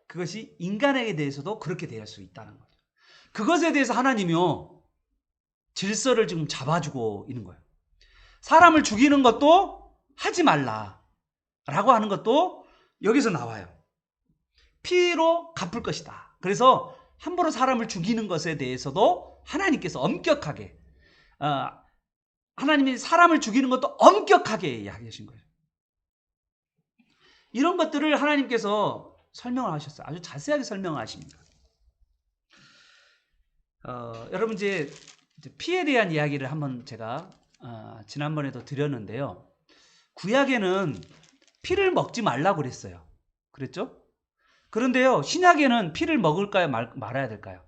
그것이 인간에게 대해서도 그렇게 될 수 있다는 거죠. 그것에 대해서 하나님이요 질서를 지금 잡아주고 있는 거예요. 사람을 죽이는 것도 하지 말라라고 하는 것도 여기서 나와요. 피로 갚을 것이다. 그래서 함부로 사람을 죽이는 것에 대해서도 하나님께서 엄격하게, 하나님이 사람을 죽이는 것도 엄격하게 이야기하신 거예요. 이런 것들을 하나님께서 설명을 하셨어요. 아주 자세하게 설명을 하십니다. 여러분 이제 피에 대한 이야기를 한번 제가 지난번에도 드렸는데요. 구약에는 피를 먹지 말라고 그랬어요. 그랬죠? 그런데요, 신약에는 피를 먹을까요? 말아야 될까요?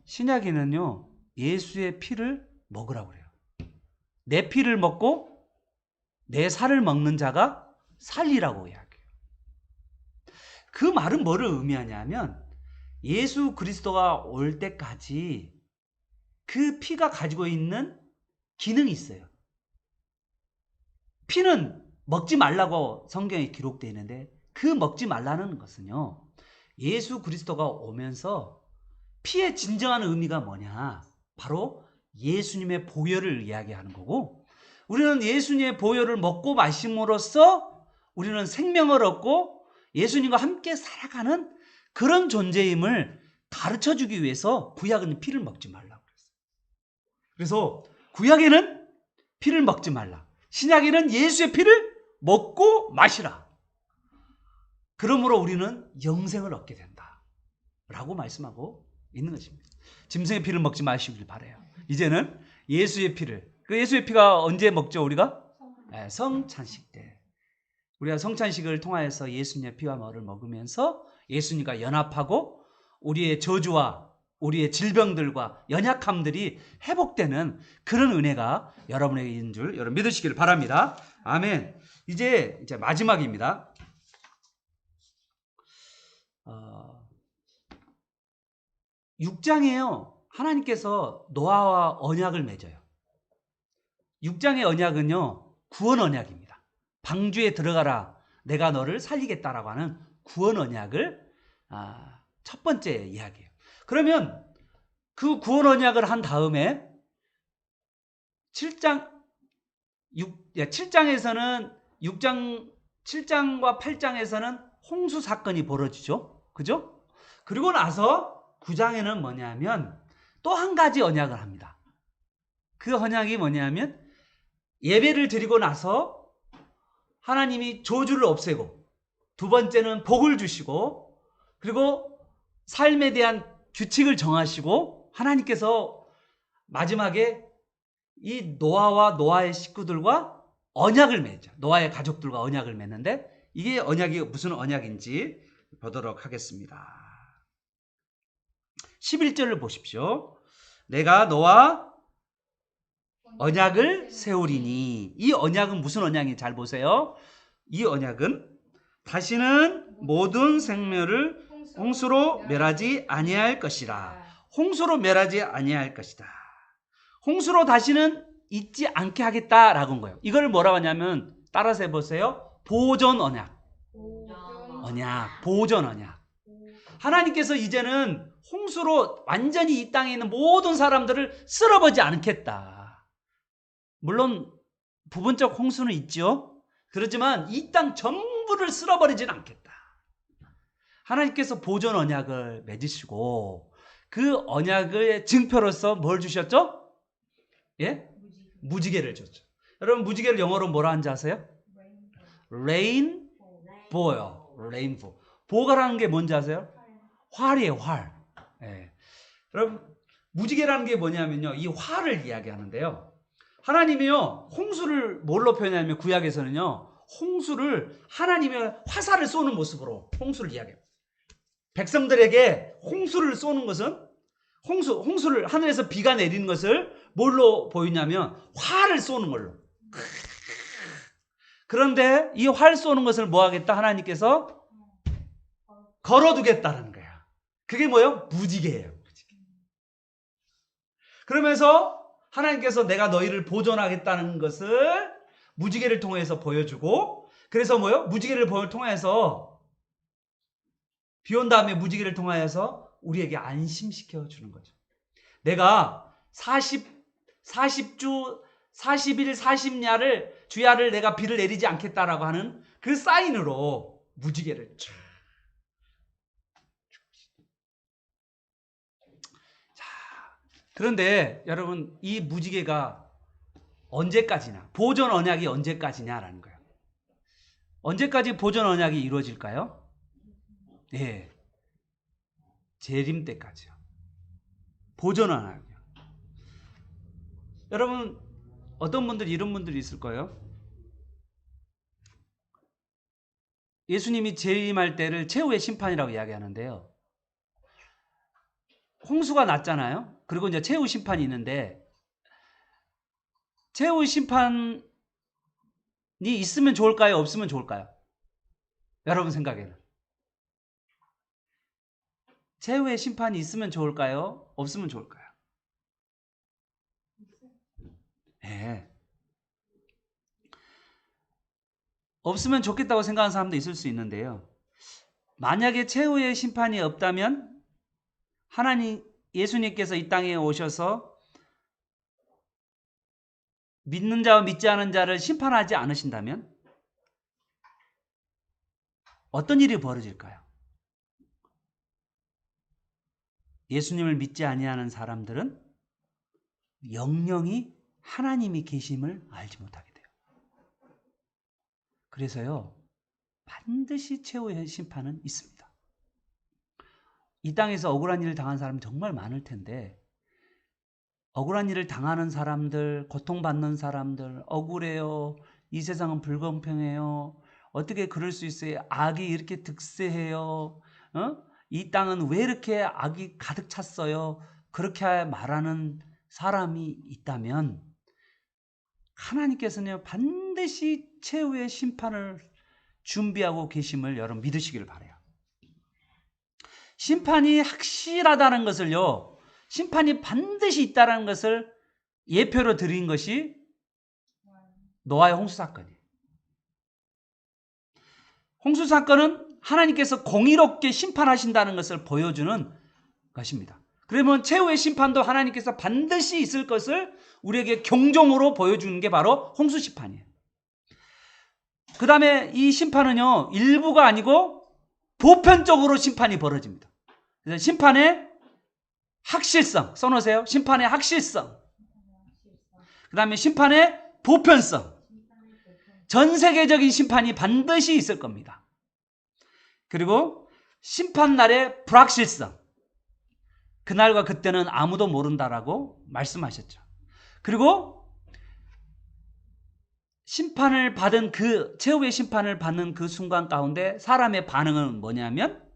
신약에는요, 예수의 피를 먹으라고 그래요. 내 피를 먹고 내 살을 먹는 자가 살리라고 이야기해요. 그 말은 뭐를 의미하냐면 예수 그리스도가 올 때까지 그 피가 가지고 있는 기능이 있어요. 피는 먹지 말라고 성경에 기록되어 있는데 그 먹지 말라는 것은요, 예수 그리스도가 오면서 피의 진정한 의미가 뭐냐, 바로 예수님의 보혈을 이야기하는 거고, 우리는 예수님의 보혈을 먹고 마심으로써 우리는 생명을 얻고 예수님과 함께 살아가는 그런 존재임을 가르쳐주기 위해서 구약은 피를 먹지 말라고 그랬어요. 그래서 구약에는 피를 먹지 말라, 신약에는 예수의 피를 먹고 마시라. 그러므로 우리는 영생을 얻게 된다 라고 말씀하고 있는 것입니다. 짐승의 피를 먹지 마시길 바라요. 이제는 예수의 피를, 그 예수의 피가 언제 먹죠 우리가? 성찬식 때. 우리가 성찬식을 통하여서 예수님의 피와 머리를 먹으면서 예수님과 연합하고 우리의 저주와 우리의 질병들과 연약함들이 회복되는 그런 은혜가 여러분에게 있는 줄 여러분 믿으시길 바랍니다. 아멘. 이제 마지막입니다. 6장에요. 하나님께서 노아와 언약을 맺어요. 6장의 언약은요, 구원 언약입니다. 방주에 들어가라. 내가 너를 살리겠다라고 하는 구원 언약을 첫 번째 이야기예요. 그러면 그 구원 언약을 한 다음에 7장에서는 7장과 8장에서는 홍수 사건이 벌어지죠. 그죠? 그리고 나서 9장에는 뭐냐면 또 한 가지 언약을 합니다. 그 언약이 뭐냐면 예배를 드리고 나서 하나님이 저주를 없애고 두 번째는 복을 주시고 그리고 삶에 대한 규칙을 정하시고 하나님께서 마지막에 이 노아와 노아의 식구들과 언약을 맺죠. 노아의 가족들과 언약을 맺는데 이게 언약이 무슨 언약인지 보도록 하겠습니다. 11절을 보십시오. 내가 너와 언약을 세우리니. 이 언약은 무슨 언약인지 잘 보세요. 이 언약은 다시는 모든 생명을 홍수로 멸하지 아니할 것이라. 홍수로 멸하지 아니할 것이다. 홍수로 다시는 잊지 않게 하겠다라고 한 거예요. 이걸 뭐라고 하냐면 따라서 해보세요. 보존 언약. 보존 언약. 하나님께서 이제는 홍수로 완전히 이 땅에 있는 모든 사람들을 쓸어버리지 않겠다. 물론 부분적 홍수는 있죠. 그렇지만 이 땅 전부를 쓸어버리지는 않겠다. 하나님께서 보존 언약을 맺으시고 그 언약의 증표로서 뭘 주셨죠? 예? 무지개를 줬죠. 여러분 무지개를 영어로 뭐라 하는지 아세요? 레인보요. 레인보. 보가라는 게 뭔지 아세요? 활이에요, 활. 예. 여러분 무지개라는 게 뭐냐면요, 이 활을 이야기하는데요. 하나님이요 홍수를 뭘로 표현하냐면 구약에서는요 홍수를 하나님의 화살을 쏘는 모습으로 홍수를 이야기해요. 백성들에게 홍수를 쏘는 것은 홍수를 하늘에서 비가 내리는 것을 뭘로 보이냐면 활을 쏘는 걸로. 그런데 이 활 쏘는 것을 뭐 하겠다? 하나님께서 걸어두겠다는 거야. 그게 뭐예요? 무지개예요. 무지개. 그러면서 하나님께서 내가 너희를 보존하겠다는 것을 무지개를 통해서 보여주고, 그래서 뭐예요? 무지개를 통해서 비 온 다음에 무지개를 통하여서 우리에게 안심시켜 주는 거죠. 내가 40주 40일 40야를 주야를 내가 비를 내리지 않겠다라고 하는 그 사인으로 무지개를 쫙. 자, 그런데 여러분 이 무지개가 언제까지나 보존 언약이 언제까지냐라는 거예요. 언제까지 보존 언약이 이루어질까요? 예, 재림 때까지요. 보존 언약이요. 여러분 어떤 분들이 이런 분들이 있을 거예요. 예수님이 재림할 때를 최후의 심판이라고 이야기하는데요. 홍수가 났잖아요. 그리고 이제 최후 심판이 있는데 최후 심판이 있으면 좋을까요? 없으면 좋을까요? 여러분 생각에는 최후의 심판이 있으면 좋을까요? 없으면 좋을까요? 네. 없으면 좋겠다고 생각하는 사람도 있을 수 있는데요. 만약에 최후의 심판이 없다면 하나님 예수님께서 이 땅에 오셔서 믿는 자와 믿지 않은 자를 심판하지 않으신다면 어떤 일이 벌어질까요? 예수님을 믿지 아니하는 사람들은 영영이 하나님이 계심을 알지 못하게 돼요. 그래서요, 반드시 최후의 심판은 있습니다. 이 땅에서 억울한 일을 당한 사람이 정말 많을 텐데 억울한 일을 당하는 사람들, 고통받는 사람들, 억울해요. 이 세상은 불공평해요. 어떻게 그럴 수 있어요? 악이 이렇게 득세해요. 이 땅은 왜 이렇게 악이 가득 찼어요? 그렇게 말하는 사람이 있다면 하나님께서는 반드시 최후의 심판을 준비하고 계심을 여러분 믿으시길 바라요. 심판이 확실하다는 것을요, 심판이 반드시 있다는 것을 예표로 드린 것이 노아의 홍수 사건이에요. 홍수 사건은 하나님께서 공의롭게 심판하신다는 것을 보여주는 것입니다. 그러면 최후의 심판도 하나님께서 반드시 있을 것을 우리에게 경종으로 보여주는 게 바로 홍수 심판이에요. 그 다음에 이 심판은요, 일부가 아니고 보편적으로 심판이 벌어집니다. 그래서 심판의 확실성, 써놓으세요. 심판의 확실성. 그 다음에 심판의 보편성. 전 세계적인 심판이 반드시 있을 겁니다. 그리고 심판날의 불확실성. 그날과 그때는 아무도 모른다라고 말씀하셨죠. 그리고 심판을 받은 최후의 심판을 받는 그 순간 가운데 사람의 반응은 뭐냐면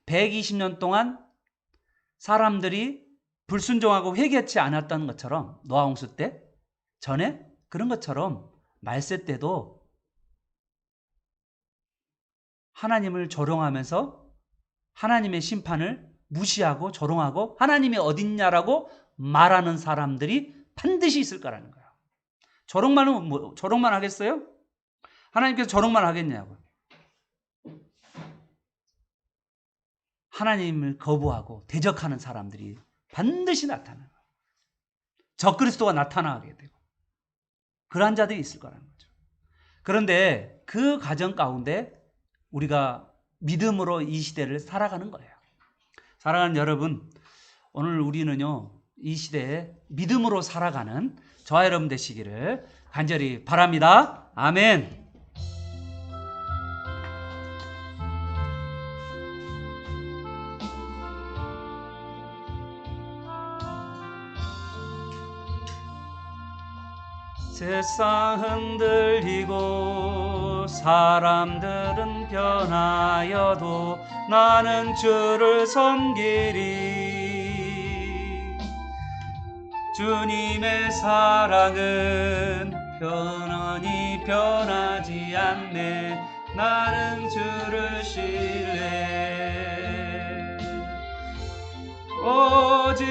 120년 동안 사람들이 불순종하고 회개치 않았던 것처럼 노아 홍수 때 전에 그런 것처럼 말세 때도 하나님을 조롱하면서 하나님의 심판을 무시하고 조롱하고 하나님이 어딨냐라고 말하는 사람들이 반드시 있을 거라는 거예요. 조롱만 하겠어요? 하나님께서 조롱만 하겠냐고요. 하나님을 거부하고 대적하는 사람들이 반드시 나타나요. 적그리스도가 나타나게 되고 그러한 자들이 있을 거라는 거죠. 그런데 그 과정 가운데 우리가 믿음으로 이 시대를 살아가는 거예요. 사랑하는 여러분, 오늘 우리는요, 이 시대에 믿음으로 살아가는 저와 여러분 되시기를 간절히 바랍니다. 아멘. 세상 흔들리고 사람들은 변하여도 나는 주를 섬기리. 주님의 사랑은 변하니 변하지 않네. 나는 주를 신뢰. 오직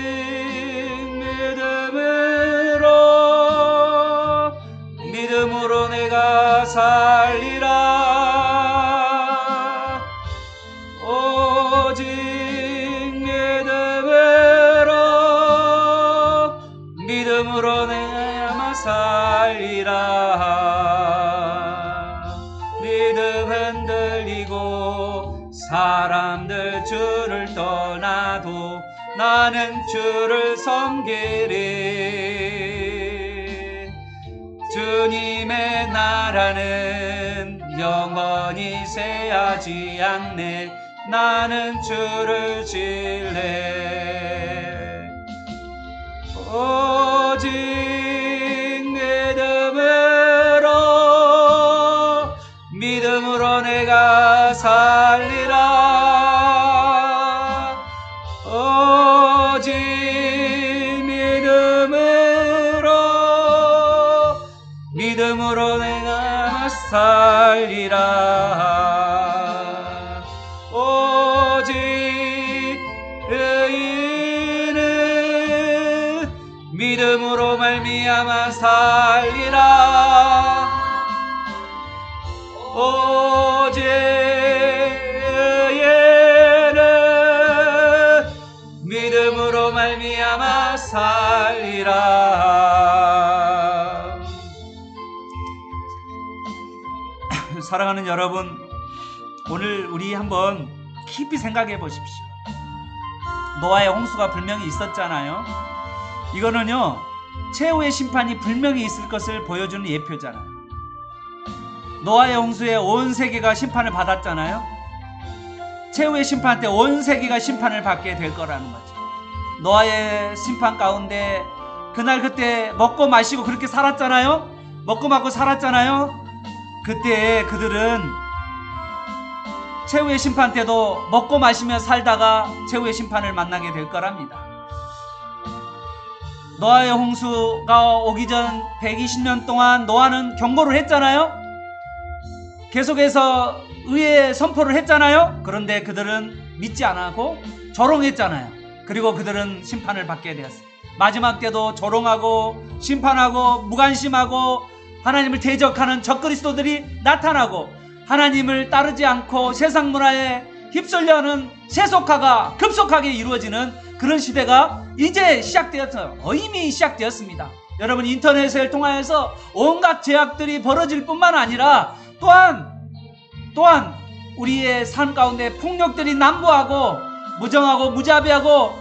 믿음으로 내가 살리라. 오직 믿음으로 내가 살리라. 믿음 흔들리고 사람들 주를 떠나도 나는 주를 섬기리. 주님의 나라는 영원히 쇠하지 않네. 나는 주를 신뢰. 오직 믿음으로 내가 살리라. 오직 믿음으로 내가 살리라. 오직 의인은 믿음으로 말미암아 살리라. 오직 의인은 믿음으로 말미암아 살리라. 사랑하는 여러분, 오늘 우리 한번 깊이 생각해 보십시오. 노아의 홍수가 분명히 있었잖아요. 이거는요, 최후의 심판이 분명히 있을 것을 보여주는 예표잖아요. 노아의 홍수에 온 세계가 심판을 받았잖아요. 최후의 심판 때 온 세계가 심판을 받게 될 거라는 거죠. 노아의 심판 가운데 그날 그때 먹고 마시고 그렇게 살았잖아요. 먹고 마고 살았잖아요. 그때 그들은 최후의 심판 때도 먹고 마시며 살다가 최후의 심판을 만나게 될 거랍니다. 노아의 홍수가 오기 전 120년 동안 노아는 경고를 했잖아요. 계속해서 의의 선포를 했잖아요. 그런데 그들은 믿지 않고 조롱했잖아요. 그리고 그들은 심판을 받게 되었어요. 마지막 때도 조롱하고 심판하고 무관심하고 하나님을 대적하는 적그리스도들이 나타나고 하나님을 따르지 않고 세상 문화에 휩쓸려는 세속화가 급속하게 이루어지는 그런 시대가 이제 시작되었어요. 이미 시작되었습니다. 여러분, 인터넷을 통하여서 온갖 제약들이 벌어질 뿐만 아니라 또한 우리의 삶 가운데 폭력들이 난무하고 무정하고 무자비하고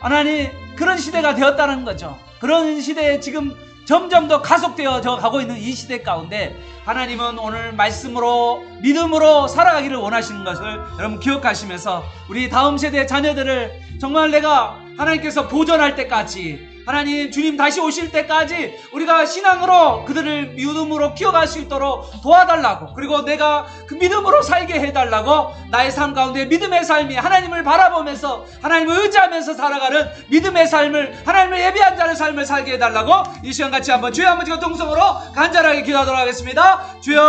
하나님 그런 시대가 되었다는 거죠. 그런 시대에 지금 점점 더 가속되어져 가고 있는 이 시대 가운데 하나님은 오늘 말씀으로 믿음으로 살아가기를 원하시는 것을 여러분 기억하시면서 우리 다음 세대 자녀들을 정말 내가 하나님께서 보존할 때까지 하나님 주님 다시 오실 때까지 우리가 신앙으로 그들을 믿음으로 키워갈 수 있도록 도와달라고, 그리고 내가 그 믿음으로 살게 해달라고, 나의 삶 가운데 믿음의 삶이 하나님을 바라보면서 하나님을 의지하면서 살아가는 믿음의 삶을, 하나님을 예비한 자의 삶을 살게 해달라고 이 시간 같이 한번 주여 아버지가 동성으로 간절하게 기도하도록 하겠습니다. 주여,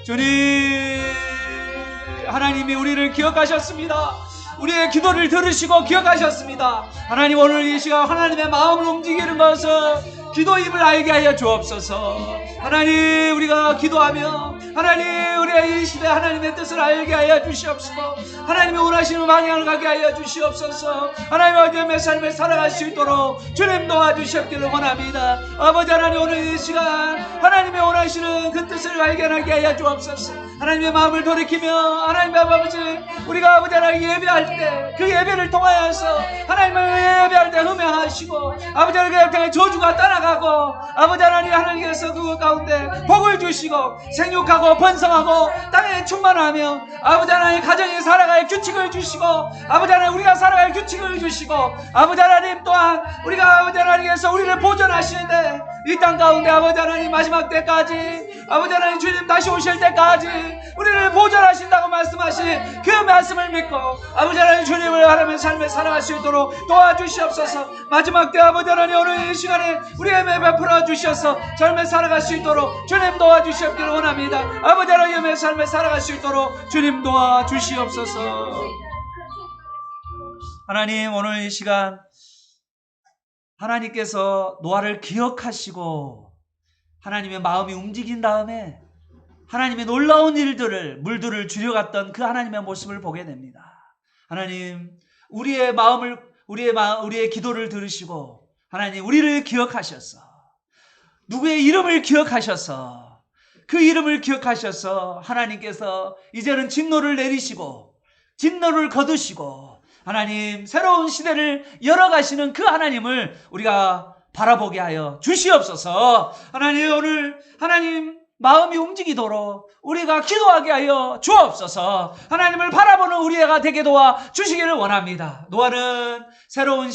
주님 하나님이 우리를 기억하셨습니다. 우리의 기도를 들으시고 기억하셨습니다. 하나님, 오늘 이 시간 하나님의 마음을 움직이는 것은 기도임을 알게 하여 주옵소서. 하나님, 우리가 기도하며 하나님 우리의 이 시대 하나님의 뜻을 알게 하여 주시옵소서. 하나님이 원하시는 방향을 가게 하여 주시옵소서. 하나님의 어둠의 삶을 살아갈 수 있도록 주님 도와주시옵기를 원합니다. 아버지 하나님, 오늘 이 시간 하나님의 원하시는 그 뜻을 발견하게 하여 주옵소서. 하나님의 마음을 돌이키며 하나님의 아버지, 우리가 아버지 하나님 예배할 때 그 예배를 통하여서 하나님을 예배할 때 흠명하시고 아버지 하나님 저주가 떠나가고 아버지 하나님께서 그 가운데 복을 주시고 생육하고 번성하고 땅에 충만하며 아버지 하나님 가정에 살아갈 규칙을 주시고 아버지 하나님 우리가 살아갈 규칙을 주시고 아버지 하나님 또한 우리가 아버지 하나님께서 우리를 보존하시는데 이 땅 가운데 아버지 하나님 마지막 때까지 아버지 하나님 주님 다시 오실 때까지 우리를 보존하신다고 말씀하신 그 말씀을 믿고 아버지 하나님 주님을 바라며 삶에 살아갈 수 있도록 도와주시옵소서. 마지막 때 아버지 하나님 오늘 이 시간에 우리에게 베풀어 주셔서 삶에 살아갈 수 있도록 주님 도와주시옵기를 원합니다. 아버지 하나님의 삶에 살아갈 수 있도록 주님 도와주시옵소서. 하나님, 오늘 이 시간 하나님께서 노아를 기억하시고 하나님의 마음이 움직인 다음에 하나님의 놀라운 물들을 줄여갔던 그 하나님의 모습을 보게 됩니다. 하나님, 우리의 마음을 우리의 기도를 들으시고 하나님 우리를 기억하셔서 누구의 이름을 기억하셔서 그 이름을 기억하셔서 하나님께서 이제는 진노를 내리시고 진노를 거두시고 하나님 새로운 시대를 열어가시는 그 하나님을 우리가 바라보게 하여 주시옵소서. 하나님, 오늘 하나님 마음이 움직이도록 우리가 기도하게 하여 주옵소서. 하나님을 바라보는 우리가 되게 도와 주시기를 원합니다. 노아는 새로운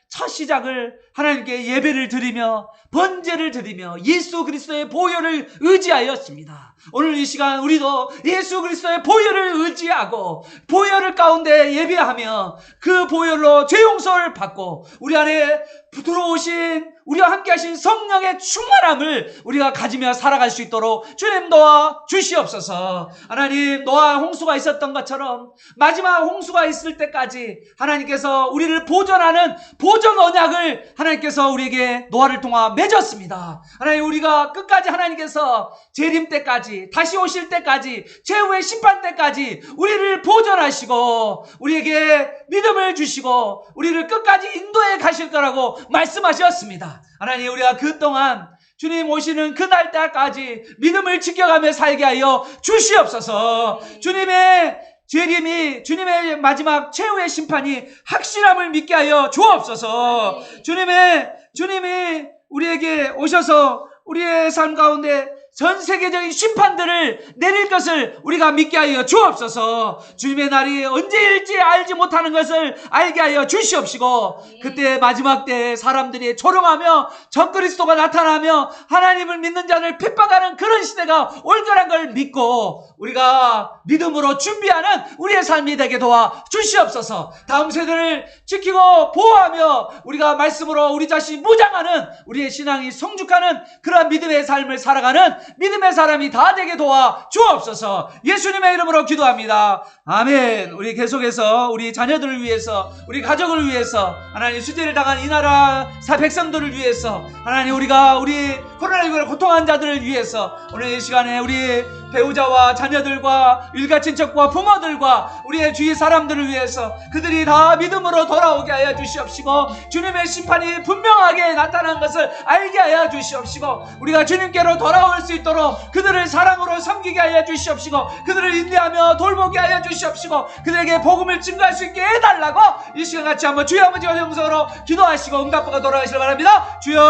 첫 시작을 하나님께 예배를 드리며 번제를 드리며 예수 그리스도의 보혈을 의지하였습니다. 오늘 이 시간 우리도 예수 그리스도의 보혈을 의지하고 보혈을 가운데 예배하며 그 보혈로 죄 용서를 받고 우리 안에 들어오신 우리와 함께 하신 성령의 충만함을 우리가 가지며 살아갈 수 있도록 주님 도와 주시옵소서. 하나님, 노아 홍수가 있었던 것처럼 마지막 홍수가 있을 때까지 하나님께서 우리를 보존하는 보존 언약을 하나님께서 우리에게 노아를 통하 맺었습니다. 하나님, 우리가 끝까지 하나님께서 재림 때까지 다시 오실 때까지 최후의 심판 때까지 우리를 보존하시고 우리에게 믿음을 주시고 우리를 끝까지 인도해 가실 거라고 말씀하셨습니다. 하나님, 우리가 그동안 주님 오시는 그날 때까지 믿음을 지켜가며 살게 하여 주시옵소서. 주님의 재림이, 주님의 마지막 최후의 심판이 확실함을 믿게 하여 주옵소서. 주님이 우리에게 오셔서 우리의 삶 가운데 전 세계적인 심판들을 내릴 것을 우리가 믿게 하여 주옵소서. 주님의 날이 언제일지 알지 못하는 것을 알게 하여 주시옵시고, 그때 마지막 때에 사람들이 조롱하며 적그리스도가 나타나며 하나님을 믿는 자를 핍박하는 그런 시대가 올 거란 걸 믿고 우리가 믿음으로 준비하는 우리의 삶이 되게 도와 주시옵소서. 다음 세대를 지키고 보호하며 우리가 말씀으로 우리 자신 무장하는, 우리의 신앙이 성숙하는 그러한 믿음의 삶을 살아가는 믿음의 사람이 다 되게 도와 주옵소서. 예수님의 이름으로 기도합니다. 아멘. 우리 계속해서 우리 자녀들을 위해서, 우리 가족을 위해서, 하나님 수재를 당한 이 나라 백성들을 위해서, 하나님 우리 코로나19로 고통한 자들을 위해서 오늘 이 시간에 우리 배우자와 자녀들과 일가친척과 부모들과 우리의 주위 사람들을 위해서 그들이 다 믿음으로 돌아오게 하여 주시옵시고, 주님의 심판이 분명하게 나타난 것을 알게 하여 주시옵시고, 우리가 주님께로 돌아올 수 있도록 그들을 사랑으로 섬기게 하여 주시옵시고, 그들을 인내하며 돌보게 하여 주시옵시고, 그들에게 복음을 증거할 수 있게 해달라고 이 시간 같이 한번 주여 아버지와 영성으로 기도하시고 응답받아 돌아가시길 바랍니다. 주여,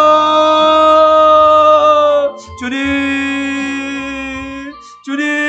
주님, 주님.